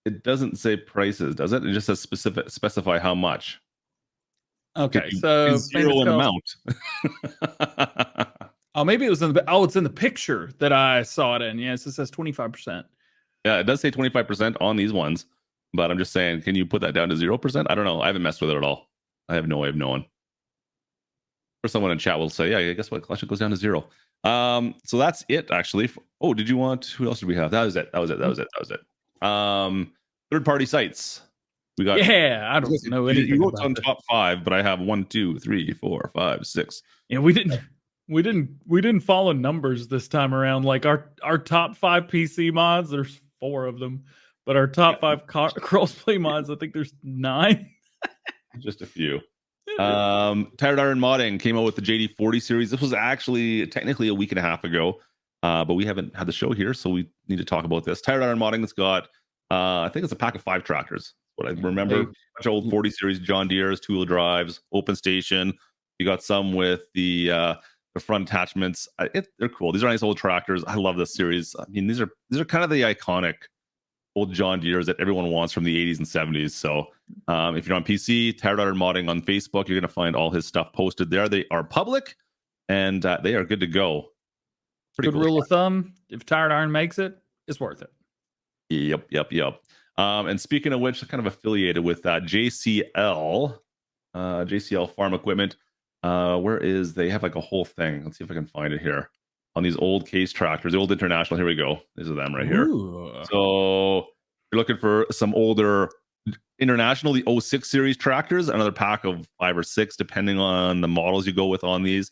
It doesn't say prices, does it? It just says specify how much. Okay, so 0 in amount. Oh, maybe it was it's in the picture that I saw it in. Yes, it says 25%. Yeah, it does say 25% on these ones, but I'm just saying, can you put that down to 0%? I don't know. I haven't messed with it at all. I have no way of knowing. Or someone in chat will say, yeah, guess what? Collection goes down to 0. So that's it, actually. Oh, who else did we have? That was it. Third-party sites. We got. Yeah, I don't know anything You wrote about on that. top 5, but I have 1, 2, 3, 4, 5, 6. Yeah, we didn't follow numbers this time around. Like our top 5 PC mods, there's 4 of them, but our top 5 crossplay mods, I think there's 9. Just a few. Tired Iron Modding came out with the JD40 series. This was actually technically a week and a half ago, but we haven't had the show here, so we need to talk about this. Tired Iron Modding has got, I think it's a pack of 5 tractors. What I remember, a bunch of old 40 series John Deere's, 2-wheel drives, open station. You got some with the front attachments. They're cool. These are nice old tractors. I love this series. I mean, these are kind of the iconic old John Deere's that everyone wants from the 80s and 70s. So if you're on PC, Tired Iron Modding on Facebook, you're going to find all his stuff posted there. They are public, and they are good to go. Pretty good rule of thumb: if Tired Iron makes it, it's worth it. Yep. And speaking of which, kind of affiliated with JCL Farm Equipment. They have like a whole thing. Let's see if I can find it here on these old case tractors, the old International. Here we go. These are them right here. Ooh. So you're looking for some older International, the 06 series tractors, another pack of 5 or 6, depending on the models you go with on these.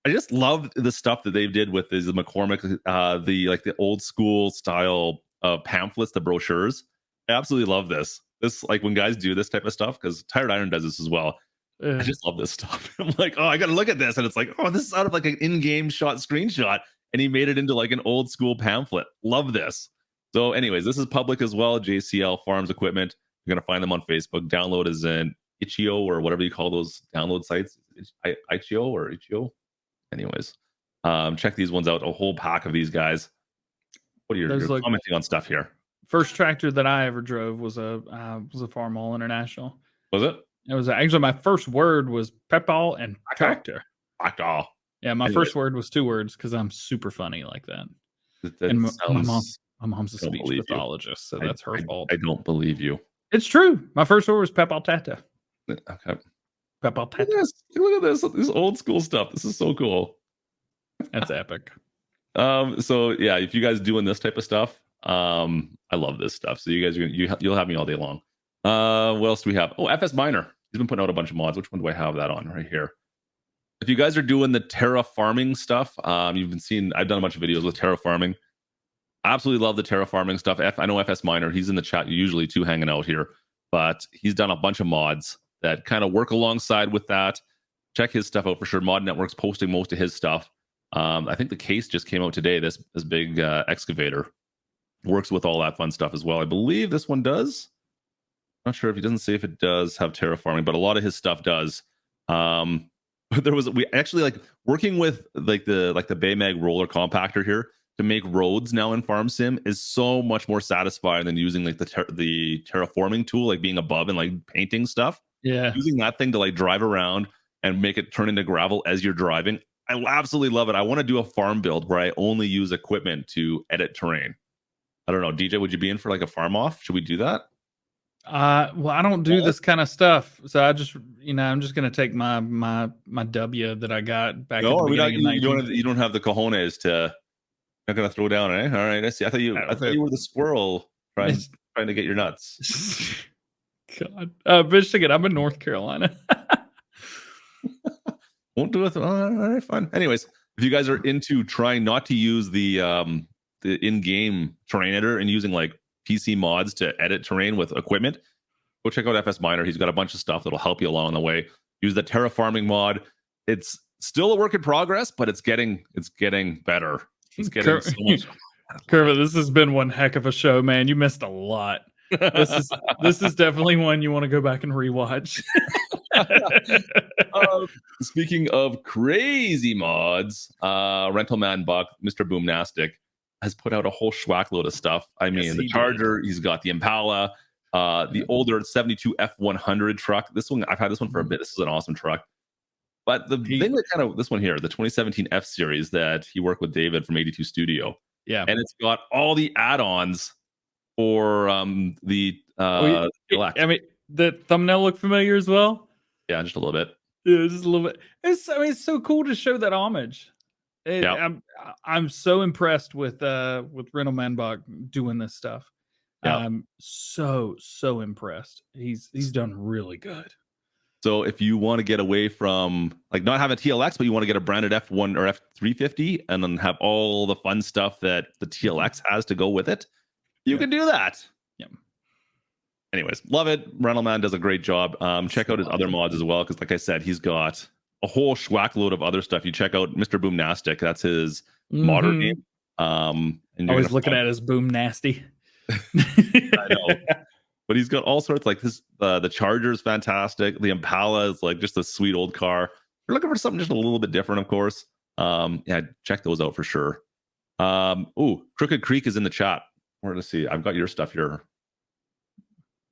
I just love the stuff that they did with the McCormick, the old school style pamphlets, the brochures. I absolutely love this. This, like, when guys do this type of stuff, because Tired Iron does this as well. I just love this stuff. I'm like, oh, I gotta look at this, and it's like, oh, this is out of like an in-game shot screenshot, and he made it into like an old school pamphlet. Love this. So, anyways, this is public as well. JCL Farms Equipment. You're gonna find them on Facebook. Download is in Itch.io or whatever you call those download sites. Itch.io or Itch.io. Anyways, check these ones out. A whole pack of these guys. What are your Like, commenting on stuff here? First tractor that I ever drove was a Farmall International. Was it? It was actually my first word was Pepal and tractor. Tractor. Yeah, my first word was 2 words because I'm super funny like that. That and sounds, my mom's a speech pathologist, so that's her fault. I don't believe you. It's true. My first word was Pepal Tata. Okay. Pepal Tata. Look at this. This old school stuff. This is so cool. That's epic. So yeah, if you guys doing this type of stuff, I love this stuff. So you guys, you'll have me all day long. What else do we have? Oh, FS Miner. He's been putting out a bunch of mods. Which one do I have that on right here? If you guys are doing the terraforming stuff, you've been seeing, I've done a bunch of videos with terraforming. I absolutely love the terraforming stuff. I know FS Miner, he's in the chat usually too, hanging out here, but he's done a bunch of mods that kind of work alongside with that. Check his stuff out for sure. Mod Network's posting most of his stuff. I think the case just came out today. This big excavator works with all that fun stuff as well. I believe this one does. Not sure if he doesn't say if it does have terraforming, but a lot of his stuff does. We actually like working with like the Baymag roller compactor here to make roads now in Farm Sim is so much more satisfying than using like the terraforming tool, like being above and like painting stuff. Yeah, using that thing to like drive around and make it turn into gravel as you're driving. I absolutely love it. I want to do a farm build where I only use equipment to edit terrain. I don't know, DJ, would you be in for like a farm off? Should we do that? Well, I don't do this kind of stuff, so I just, I'm just gonna take my W that I got back. No, you don't have the cojones to. Not gonna throw down, eh? All right, I see. I thought you were the squirrel trying to get your nuts. God, Michigan. I'm in North Carolina. Won't do it. All right, fine. Anyways, if you guys are into trying not to use the in-game terrain editor and using like PC mods to edit terrain with equipment, go check out FS Miner. He's got a bunch of stuff that'll help you along the way. Use the terraforming mod. It's still a work in progress, but it's getting better. It's getting so much. Kermit, this has been one heck of a show, man. You missed a lot. This is definitely one you want to go back and rewatch. Speaking of crazy mods, Rental Man Buck, Mr. Boomnastic, has put out a whole schwack load of stuff. I mean, the Charger, he's got the Impala, the older 72 F100 truck. This one, I've had this one for a bit. This is an awesome truck. But the thing that this one here, the 2017 F series that he worked with David from 82 Studio. Yeah. And it's got all the add-ons for the elect. I mean, the thumbnail look familiar as well? Yeah, just a little bit. Yeah, just a little bit. It's so cool to show that homage. I'm so impressed with Rental Man Buck doing this stuff. Yeah. So impressed. He's done really good. So if you want to get away from like not have a TLX, but you want to get a branded F1 or F350 and then have all the fun stuff that the TLX has to go with it, you can do that. Yeah. Anyways, love it. Rentalman does a great job. Check out his other mods as well, because like I said, he's got a whole schwack load of other stuff. You check out Mr. Boomnastic. That's his modder name. And you're always looking at his Boom Nasty. I know. But he's got all sorts like this. The Charger is fantastic. The Impala is like just a sweet old car. You're looking for something just a little bit different, of course. Yeah, check those out for sure. Crooked Creek is in the chat. We're gonna see. I've got your stuff here.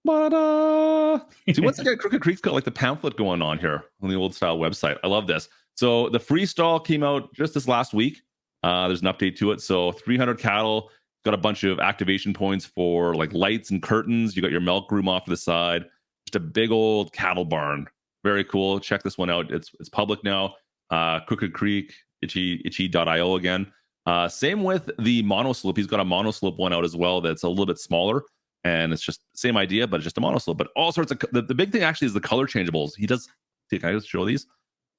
See, once again, Crooked Creek's got like the pamphlet going on here on the old style website. I love this. So the freestall came out just this last week. There's an update to it. So 300 cattle. Got a bunch of activation points for like lights and curtains. You got your milk room off to the side. Just a big old cattle barn. Very cool. Check this one out. It's public now. Crooked Creek, itchy.io again. Same with the monoslope. He's got a monoslope one out as well that's a little bit smaller. And it's just the same idea, but it's just a monoslope. But all sorts of the big thing actually is the color changeables. He does. See, can I just show these?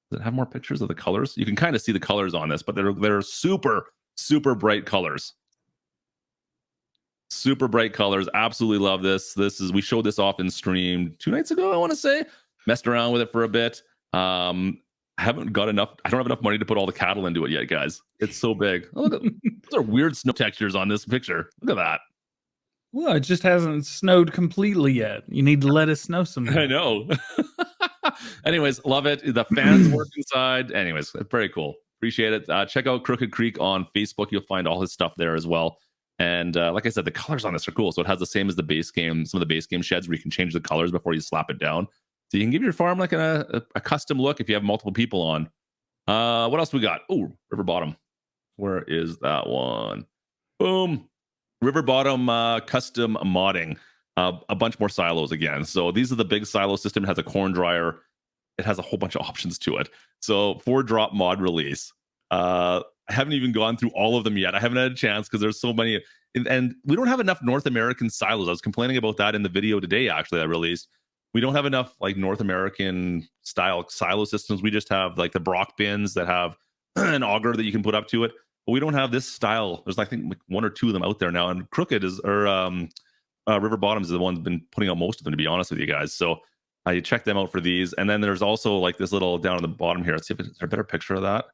Does it have more pictures of the colors? You can kind of see the colors on this, but they're super, super bright colors. Super bright colors. Absolutely love this. We showed this off in stream 2 nights ago, I want to say. Messed around with it for a bit. I haven't got enough. I don't have enough money to put all the cattle into it yet, guys. It's so big. Oh, look at, those are weird snow textures on this picture. Look at that. Well, it just hasn't snowed completely yet. You need to let it snow some more. I know. Anyways, love it. The fans work inside. Anyways, very cool. Appreciate it. Check out Crooked Creek on Facebook. You'll find all his stuff there as well. And like I said, the colors on this are cool. So it has the same as the base game, some of the base game sheds where you can change the colors before you slap it down. So you can give your farm like a custom look if you have multiple people on. What else we got? Oh, River Bottom. Where is that one? Boom. River Bottom custom modding. A bunch more silos again. So these are the big silo system. It has a corn dryer. It has a whole bunch of options to it. So 4-drop mod release. I haven't even gone through all of them yet. I haven't had a chance because there's so many. And we don't have enough North American silos. I was complaining about that in the video today, actually, I released. We don't have enough like North American style silo systems. We just have like the Brock bins that have an auger that you can put up to it. But we don't have this style. There's I think like 1 or 2 of them out there now. And Crooked River Bottoms is the one that's been putting out most of them, to be honest with you guys. So I check them out for these. And then there's also like this little down at the bottom here. Let's see if there's a better picture of that.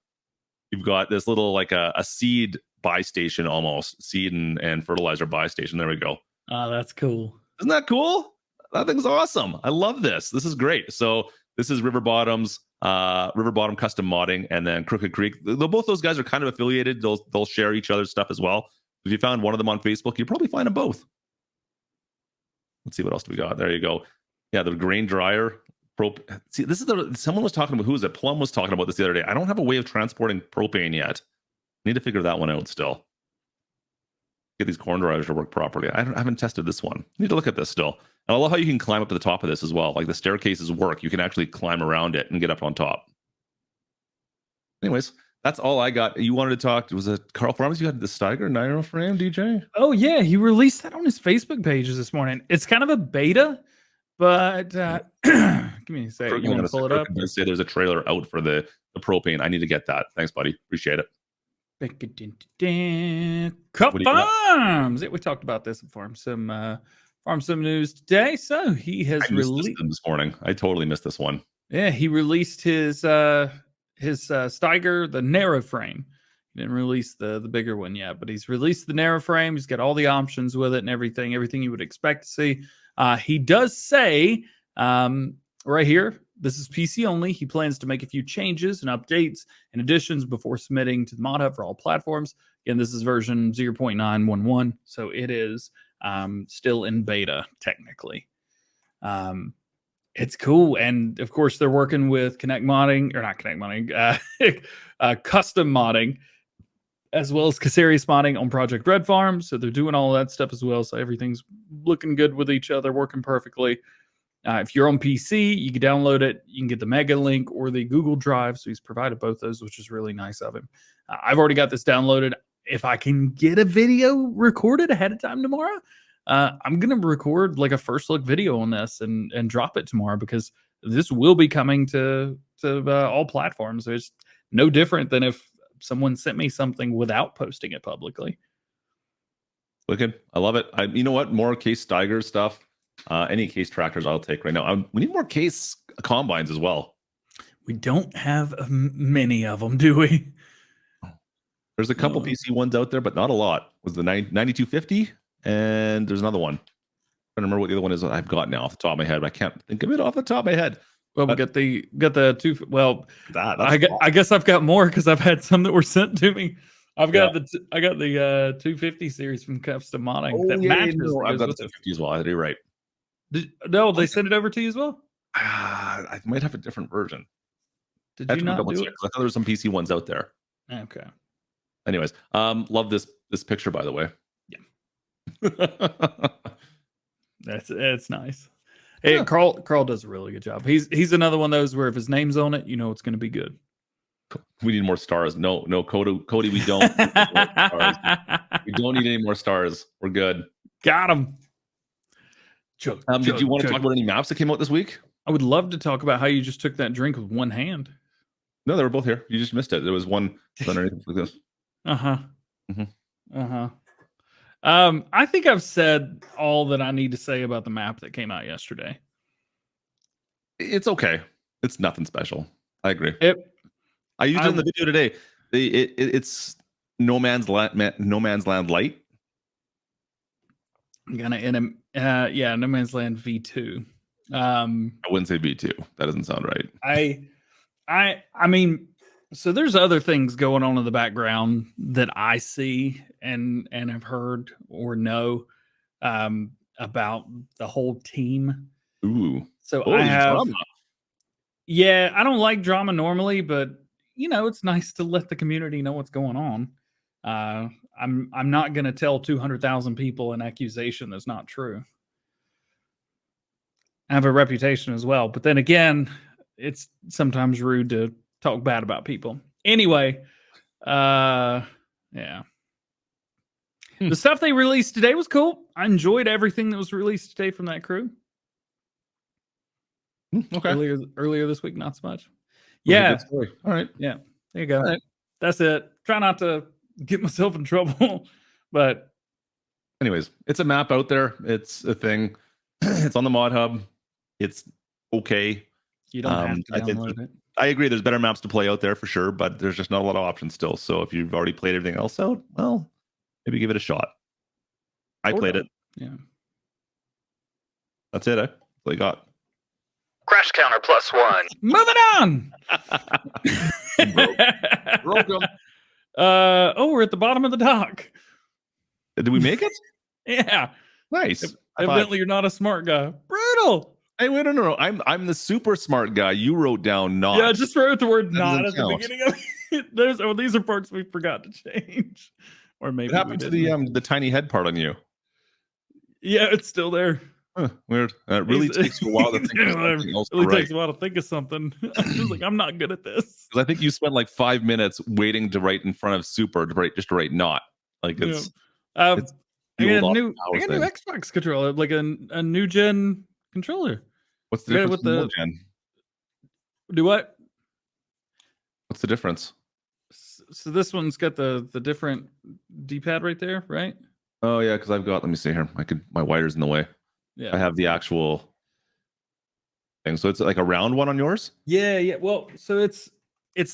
You've got this little like a seed buy station, almost seed and fertilizer buy station. There we go. Oh, that's cool. Isn't that cool? That thing's awesome. I love this. This is great. So this is River Bottom custom modding, and then Crooked Creek. Both those guys are kind of affiliated. They'll share each other's stuff as well. If you found one of them on Facebook, you probably find them both. Let's see what else do we got. There you go. Yeah, the grain dryer. See, this is someone was talking about, who was it? Plum was talking about this the other day. I don't have a way of transporting propane yet. Need to figure that one out still. Get these corn dryers to work properly. I haven't tested this one. Need to look at this still. And I love how you can climb up to the top of this as well. Like the staircases work. You can actually climb around it and get up on top. Anyways, that's all I got. You wanted to talk. Was it Carl Farms? You had the Steiger Niro frame, DJ? Oh, yeah. He released that on his Facebook pages this morning. It's kind of a beta, but give me a second. You want to pull it up? Say there's a trailer out for the propane. I need to get that. Thanks, buddy. Appreciate it. Cup Farms. We talked about this at Farm Sim News today. So he has released this morning. I totally missed this one. Yeah, he released his Steiger, the narrow frame. He didn't release the bigger one yet, but he's released the narrow frame. He's got all the options with it and everything you would expect to see. He does say right here, this is PC only. He plans to make a few changes and updates and additions before submitting to the mod hub for all platforms. Again, this is version 0.911, so it is still in beta technically. It's cool, and of course they're working with custom modding, as well as Casarius modding on Project Red Farm. So they're doing all that stuff as well. So everything's looking good with each other, working perfectly. If you're on PC, you can download it. You can get the Mega Link or the Google Drive. So he's provided both those, which is really nice of him. I've already got this downloaded. If I can get a video recorded ahead of time tomorrow, I'm gonna record like a first look video on this and drop it tomorrow because this will be coming to all platforms. It's no different than if someone sent me something without posting it publicly. Wicked. I love it. You know what? More Case Steiger stuff. Any Case tractors I'll take right now. We need more Case combines as well. We don't have many of them, do we? There's a couple PC ones out there, but not a lot. Was the 9250? And there's another one. I don't remember what the other one is I've got now off the top of my head, but I can't think of it off the top of my head. Well, we got the two. Well, I guess I've got more because I've had some that were sent to me. I got the 250 series from Custom Modding that matches. I've got the 250 as well. You're right. No, they sent it over to you as well. I might have a different version. Did you not do it? I thought there were some PC ones out there. Okay. Anyways, love this picture, by the way. Yeah. That's nice. Hey, yeah. Carl does a really good job. He's another one of those where if his name's on it, you know it's going to be good. We need more stars. No, Cody, we don't. We don't need any more stars. We're good. Got him. Did you want to talk about any maps that came out this week? I would love to talk about how you just took that drink with one hand. No, they were both here. You just missed it. There was one underneath like this. I think I've said all that I need to say about the map that came out yesterday. It's okay. It's nothing special. I agree. I used it in the video today. It's No Man's Land Light. No Man's Land V2. I wouldn't say V2. That doesn't sound right. I mean, so there's other things going on in the background that I see and have heard or know about the whole team. Ooh. So I have drama. Yeah, I don't like drama normally, but you know, it's nice to let the community know what's going on. I'm not going to tell 200,000 people an accusation that's not true. I have a reputation as well, but then again, it's sometimes rude to talk bad about people. Anyway, yeah. The stuff they released today was cool. I enjoyed everything that was released today from that crew. Okay. Earlier this week, not so much. Yeah. All right. Yeah. There you go. Right. That's it. Try not to get myself in trouble. But anyways, it's a map out there. It's a thing. It's on the mod hub. It's okay. You don't have to download it. I agree. There's better maps to play out there for sure, but there's just not a lot of options still. So if you've already played everything else out, well, maybe give it a shot. I played it. Yeah. That's it. That's what I got. Crash counter +1. Moving on. Broke them. We're at the bottom of the dock. Did we make it? Yeah. Nice. Evidently, you're not a smart guy. Brutal. Hey, wait, no. I'm the super smart guy. You wrote down not. Yeah, just wrote the word that not at the beginning of it. These are parts we forgot to change. Or maybe what happened to the tiny head part on you? Yeah, it's still there. Huh, weird. It really takes you a while to think of something else. Takes a while to think of something. I'm just like, I'm not good at this. Because I think you spent like 5 minutes waiting to write in front of super to write not. Like it's. I got a new Xbox controller, like a new gen controller. What's the difference with the gen? Do what? What's the difference? So this one's got the different D-pad right there, right? Oh yeah, because I've got. Let me see here. My wire's in the way. Yeah, I have the actual thing. So it's like a round one on yours. Yeah. Well, so it's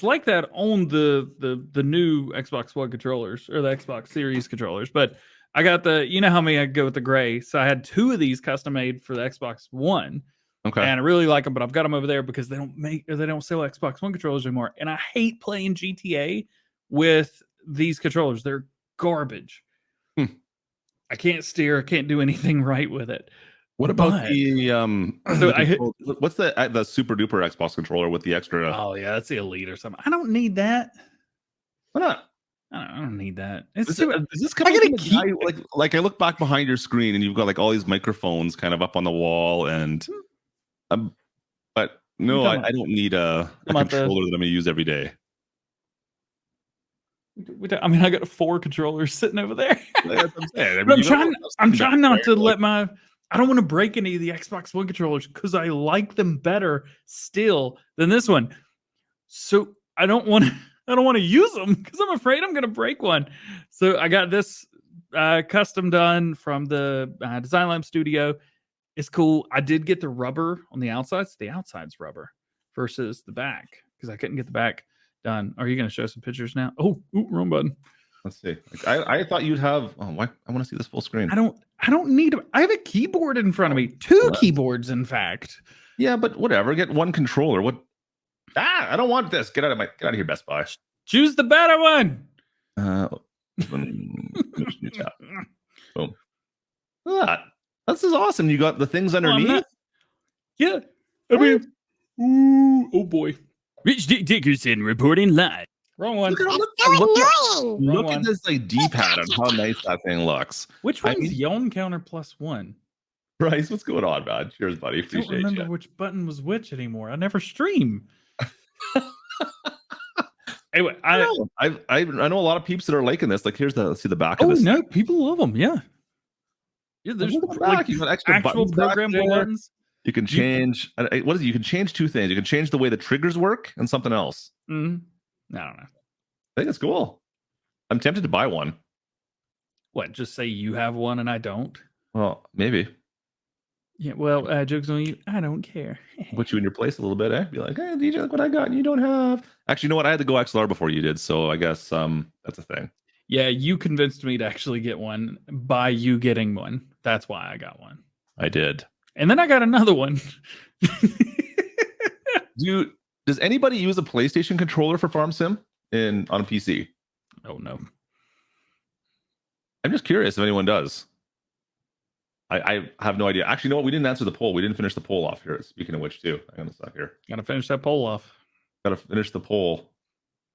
like that on the new Xbox One controllers or the Xbox Series controllers, but I got you know how I go with the gray. So I had 2 of these custom made for the Xbox One. Okay. And I really like them, but I've got them over there because they don't sell Xbox One controllers anymore. And I hate playing GTA with these controllers. They're garbage. I can't steer. I can't do anything right with it. What about what's the super duper Xbox controller with the extra? Oh yeah, that's the Elite or something. I don't need that. Why not? I don't need that. Is this coming from the guy, like I look back behind your screen and you've got like all these microphones kind of up on the wall and but no, I don't need a controller that I'm gonna use every day. I mean, I got 4 controllers sitting over there. That's what I'm saying. I But mean, I'm trying not to like, let my. I don't want to break any of the Xbox One controllers because I like them better still than this one. So I don't want to. I don't want to use them because I'm afraid I'm going to break one. So I got this custom done from the Design Lab Studio. It's cool. I did get the rubber on the outside. So the outside's rubber versus the back because I couldn't get the back done. Are you going to show some pictures now? Oh, wrong button. let's see. Like, I thought you'd have. Oh, why? I want to see this full screen. I don't need. I have a keyboard in front of me. 2 keyboards, in fact. Yeah, but whatever. Get one controller. What? I don't want this. Get out of here, Best Buy. Choose the better one. New tab. Boom. Look at that. This is awesome. You got the things underneath. Yeah. I mean, ooh, oh boy. Rich Dick Dickerson reporting live. Wrong one. Annoying. Look at this like D-pad and how nice that thing looks. Which one's Yawn Counter +1? Bryce, what's going on, man? Cheers, buddy. I don't Appreciate remember you. which button was which anymore. I never stream. Anyway, I know a lot of peeps that are liking this. Like, let's see the back of this. No, people love them. Yeah. Yeah, there's like you got extra actual programmable buttons. You can change. What is it? You can change 2 things. You can change the way the triggers work and something else. Mm-hmm. I don't know. I think it's cool. I'm tempted to buy one. What? Just say you have one and I don't? Well, maybe. Yeah. Well, jokes on you. I don't care. Put you in your place a little bit, eh? Be like, hey, DJ, look what I got, and you don't have. Actually, you know what? I had to go XLR before you did, so I guess that's a thing. Yeah, you convinced me to actually get one by you getting one. That's why I got one. I did. And then I got another one. Does anybody use a PlayStation controller for Farm Sim on a PC? Oh no. I'm just curious if anyone does. I have no idea. Actually, you know what? We didn't answer the poll. We didn't finish the poll off here. Speaking of which, too. I'm gonna stop here. Gotta finish that poll off. Gotta finish the poll.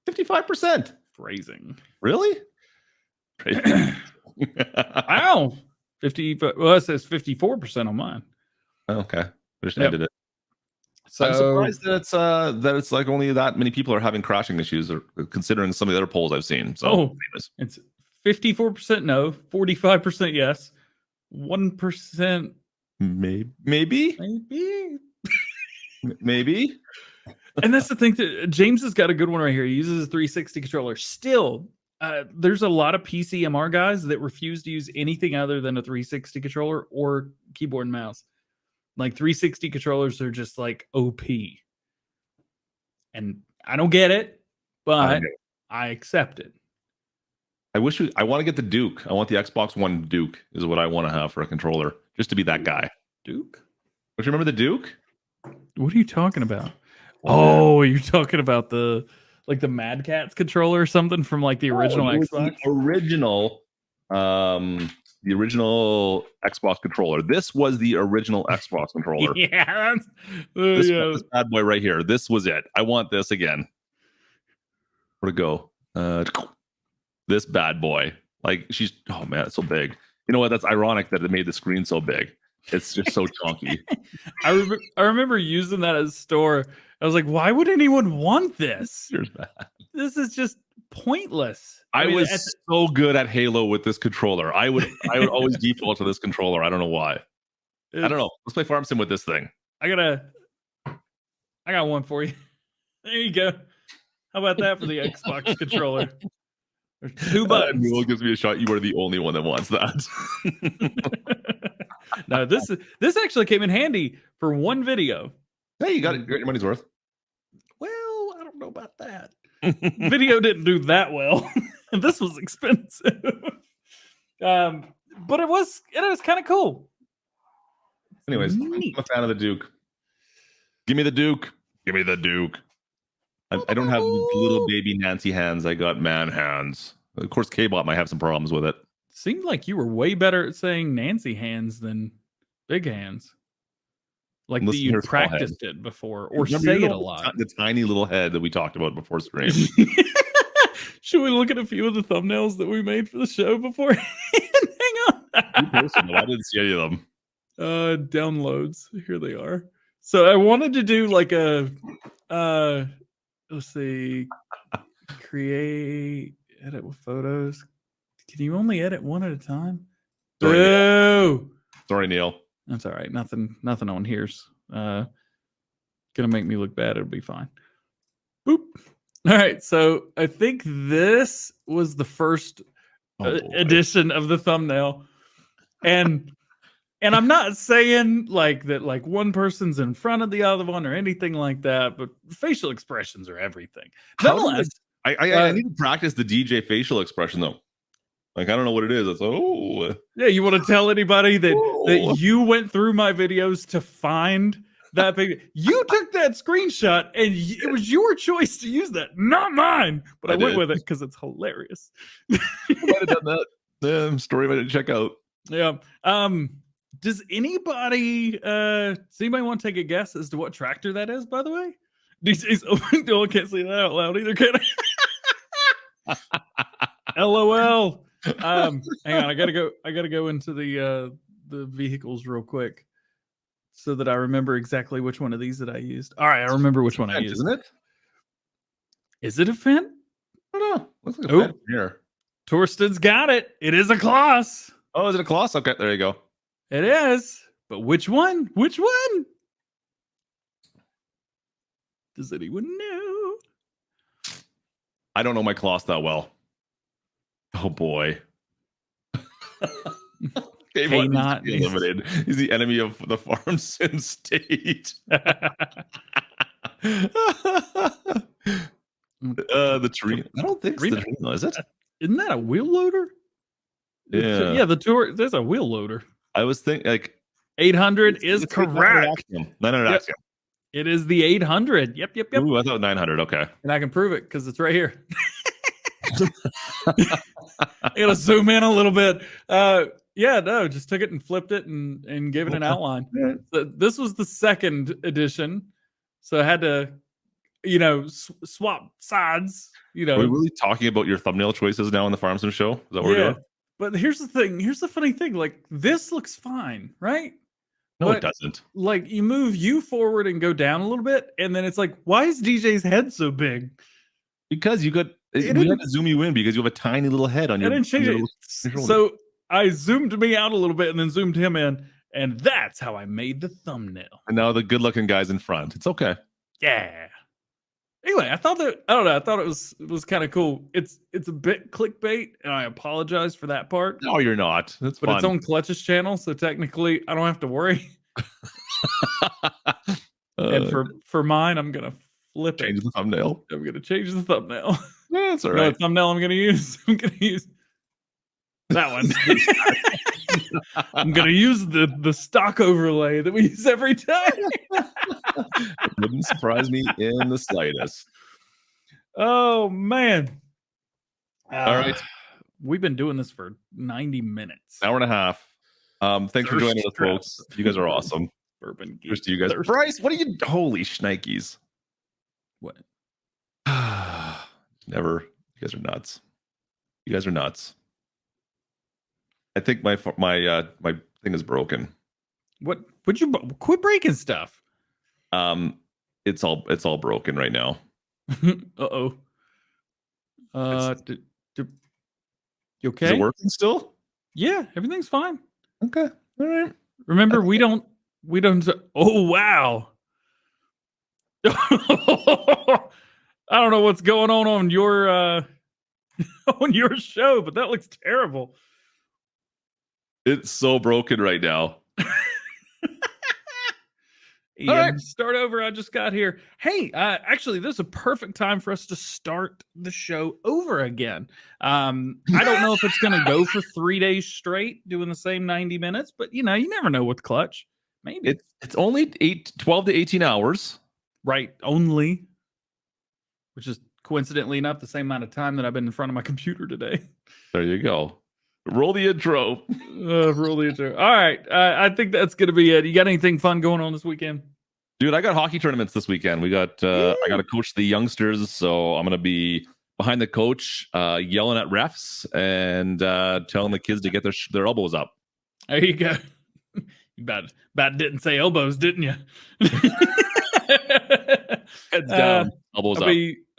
55%. Phrasing. Really? Wow. 50. Well, it says 54% on mine. Okay. I just ended it. So I'm surprised that it's like only that many people are having crashing issues, or considering some of the other polls I've seen. So it's 54% no, 45% yes, 1% maybe. And that's the thing that James has got a good one right here. He uses a 360 controller. Still, there's a lot of PCMR guys that refuse to use anything other than a 360 controller or keyboard and mouse. Like 360 controllers are just like OP. And I don't get it, but I accept it. I want to get the Duke. I want the Xbox One Duke is what I want to have for a controller, just to be that guy. Duke? Don't you remember the Duke? What are you talking about? Oh, you're talking about the Mad Catz controller or something from like the original Xbox? The original Xbox controller. This was the original Xbox controller. Yeah. This bad boy right here. This was it. I want this again. Where'd it go? This bad boy. Like oh man, it's so big. You know what? That's ironic that it made the screen so big. It's just so chunky. I remember using that at a store. I was like, why would anyone want this? This is just pointless. I was so good at Halo with this controller. I would always default to this controller. I don't know why. I don't know. Let's play Farm Sim with this thing. I got one for you. There you go. How about that for the Xbox controller? There's 2 buttons. Google gives me a shot. You are the only one that wants that. No, this actually came in handy for one video. Hey, you got it. Your money's worth. Well, I don't know about that. Video didn't do that well. And this was expensive. But it was kind of cool. Anyways, I'm a fan of the Duke. Give me the Duke. Give me the Duke. I don't have little baby Nancy hands. I got man hands. Of course, K-Bot might have some problems with it. Seemed like you were way better at saying Nancy hands than big hands. Like that you practiced it before, or say it a lot. The tiny little head that we talked about before stream. Should we look at a few of the thumbnails that we made for the show before? Hang on. I didn't see any of them. Downloads. Here they are. So I wanted to do like a let's see, create Edit with photos. Can you only edit one at a time? Sorry, Neil. Boo! Sorry, Neil. That's all right. Nothing on here's gonna make me look bad. It'll be fine. Boop. All right. So I think this was the first edition of the thumbnail, and I'm not saying like that, like one person's in front of the other one or anything like that, but facial expressions are everything. Nonetheless, I need to practice the DJ facial expression though. Like I don't know what it is. It's yeah. You want to tell anybody that you went through my videos to find that baby? You took that screenshot, and it was your choice to use that, not mine. But I went with it because it's hilarious. I might have done that. Story I didn't check out. Yeah. Does anybody want to take a guess as to what tractor that is? By the way, DJ's open door. Can't say that out loud either, can I? LOL. Hang on, I gotta go into the vehicles real quick so that I remember exactly which one of these that I used. All right, I remember which one I used. Isn't it? Is it a Fendt? I don't know. Looks like a Fendt here. Torsten's got it. It is a Kloss. Oh, is it a Kloss? Okay, there you go. It is. But which one? Which one? Does anyone know? I don't know my Kloss that well. Oh boy. He's limited. He's the enemy of the farm sim state. The tree. I don't think it's the tree, is it? Isn't that a wheel loader? Yeah. Yeah, the tour. There's a wheel loader. I was thinking like 800 is correct. 900 Yep. Axiom. It is the 800. Yep. Ooh, I thought 900. Okay. And I can prove it because it's right here. I gotta zoom in a little bit. Just took it and flipped it and gave it an outline. So this was the second edition, so I had to, swap sides. Are we really talking about your thumbnail choices now on the Farm Sim show? Is that what we're doing? But here's the thing. Here's the funny thing. Like this looks fine, right? No, it doesn't. Like you move you forward and go down a little bit, and then it's like, why is DJ's head so big? Because we had to zoom you in because you have a tiny little head on your. I didn't change it. So I zoomed me out a little bit and then zoomed him in, and that's how I made the thumbnail. And now the good-looking guy's in front. It's okay. Yeah. Anyway, I thought it was kind of cool. It's a bit clickbait, and I apologize for that part. No, you're not. That's but fun. it's on Clutch's channel, so technically I don't have to worry. And for mine, I'm gonna flip change the thumbnail. I'm gonna change the thumbnail. That's all right. The thumbnail I'm gonna use that one. I'm gonna use the stock overlay that we use every time. It wouldn't surprise me in the slightest. Oh man. All right. We've been doing this for 90 minutes. Hour and a half. Thanks for joining us, folks. You guys are awesome. Bourbon Cheers to you guys. Bryce, what are you? Holy shnikes. What? Never. You guys are nuts. You guys are nuts. I think my thing is broken. What? Would you quit breaking stuff? It's all broken right now. Uh-oh. You okay? Is it working still? Yeah, everything's fine. Okay. All right. Remember, we don't. Oh wow. I don't know what's going on your on your show, but that looks terrible. It's so broken right now. Ian, all right. Start over. I just got here. Hey, actually, this is a perfect time for us to start the show over again. I don't know if it's going to go for 3 days straight doing the same 90 minutes, but you never know with Clutch. Maybe it's only 12 to 18 hours. Right. Only. Which is coincidentally enough the same amount of time that I've been in front of my computer today. There you go. Roll the intro. Roll the intro. All right. I think that's going to be it. You got anything fun going on this weekend? Dude, I got hockey tournaments this weekend. I got to coach the youngsters, so I'm going to be behind the coach, yelling at refs and telling the kids to get their elbows up. There you go. You about didn't say elbows, didn't you? Heads down, elbows up.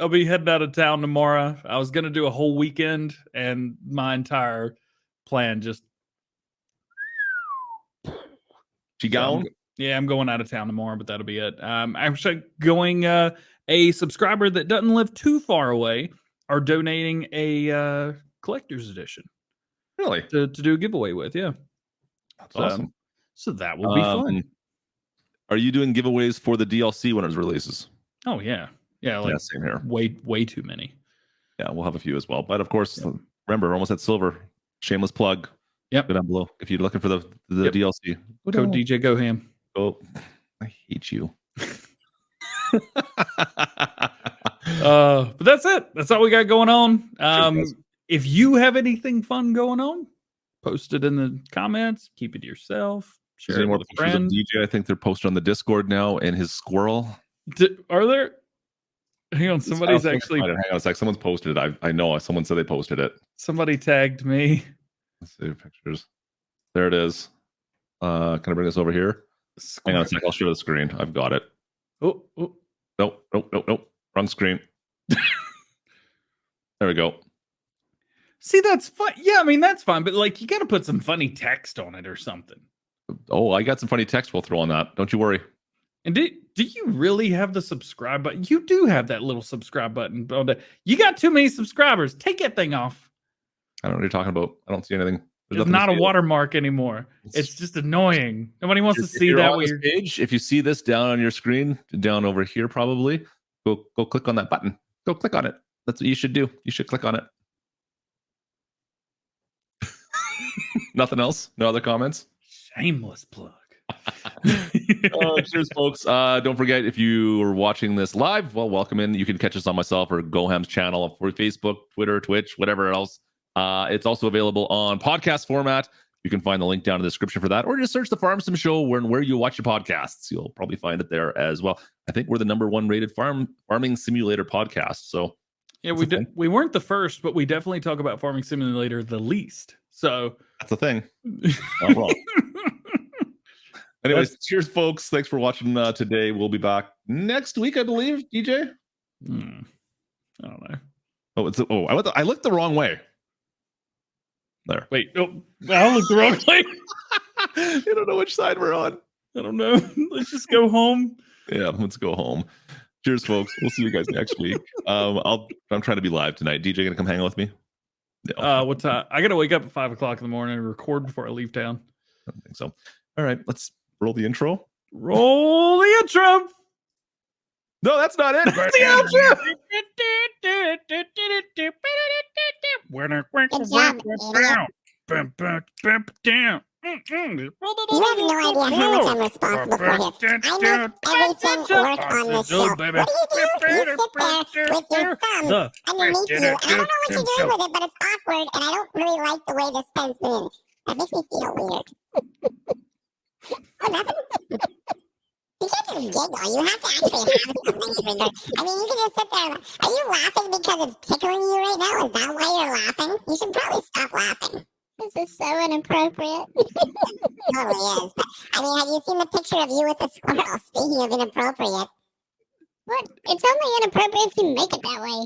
I'll be heading out of town tomorrow. I was gonna do a whole weekend, and my entire plan just. She gone? Yeah, I'm going out of town tomorrow, but that'll be it. Actually, going a subscriber that doesn't live too far away are donating a collector's edition Really? to do a giveaway with. Yeah, That's awesome. So that will be fun. Are you doing giveaways for the DLC when it releases? Oh yeah, like same here. Way too many. Yeah, we'll have a few as well. But of course, remember, we're almost at silver. Shameless plug. Yep. Go down below if you're looking for the DLC. Code DjGoHam. Oh, I hate you. But that's it. That's all we got going on. If you have anything fun going on, post it in the comments. Keep it to yourself. Share it more with a pictures of friend. DJ? I think they're posted on the Discord now, and his squirrel. Are there? Hang on, somebody's actually. Hang on a sec. Someone's posted it. I know. Someone said they posted it. Somebody tagged me. Let's see pictures. There it is. Can I bring this over here? Hang on a sec. I'll show the screen. I've got it. Oh. Nope. Wrong screen. There we go. See, that's fun. Yeah, I mean, that's fine, but like, you got to put some funny text on it or something. Oh, I got some funny text we'll throw on that. Don't you worry. And do you really have the subscribe button? You do have that little subscribe button. You got too many subscribers. Take that thing off. I don't know what you're talking about. I don't see anything. It's not a watermark anymore. It's just annoying. Nobody wants to see that. Page, if you see this down on your screen, down over here, probably go click on that button. Go click on it. That's what you should do. You should click on it. Nothing else? No other comments? Shameless plug. Cheers, folks. Don't forget, if you are watching this live, well, welcome in. You can catch us on myself or GoHam's channel for Facebook, Twitter, Twitch, whatever else. It's also available on podcast format. You can find the link down in the description for that, or just search the Farm Sim Show where you watch your podcasts. You'll probably find it there as well. I think we're the #1 rated farming simulator podcast. So yeah, we weren't the first, but we definitely talk about Farming Simulator the least. So that's the thing. Not wrong. Anyways, cheers, folks. Thanks for watching today. We'll be back next week, I believe. DJ. I don't Oh, know. I looked the wrong way. There. Wait, I looked the wrong way. You don't know which side we're on. I don't know. Let's just go home. Yeah, let's go home. Cheers, folks. We'll see you guys next week. I'm trying to be live tonight. DJ gonna come hang out with me? No. What time? I gotta wake up at 5 o'clock in the morning and record before I leave town. I don't think so. All right, let's roll the intro. Roll the intro. No, that's not it. That's the outro. Good job, idiot. You have no idea how much I'm responsible for here. I make everything work on this show. What do? You sit there with your thumb underneath you, and I don't know what you're doing with it, but it's awkward, and I don't really like the way this pen's moving. That makes me feel weird. Oh, nothing? You can't just giggle. You have to actually have something in there. I mean, you can just sit there. Are you laughing because it's tickling you right now? Is that why you're laughing? You should probably stop laughing. This is so inappropriate. It totally is. But, I mean, have you seen the picture of you with the squirrel? Speaking of inappropriate. What? It's only inappropriate if you make it that way.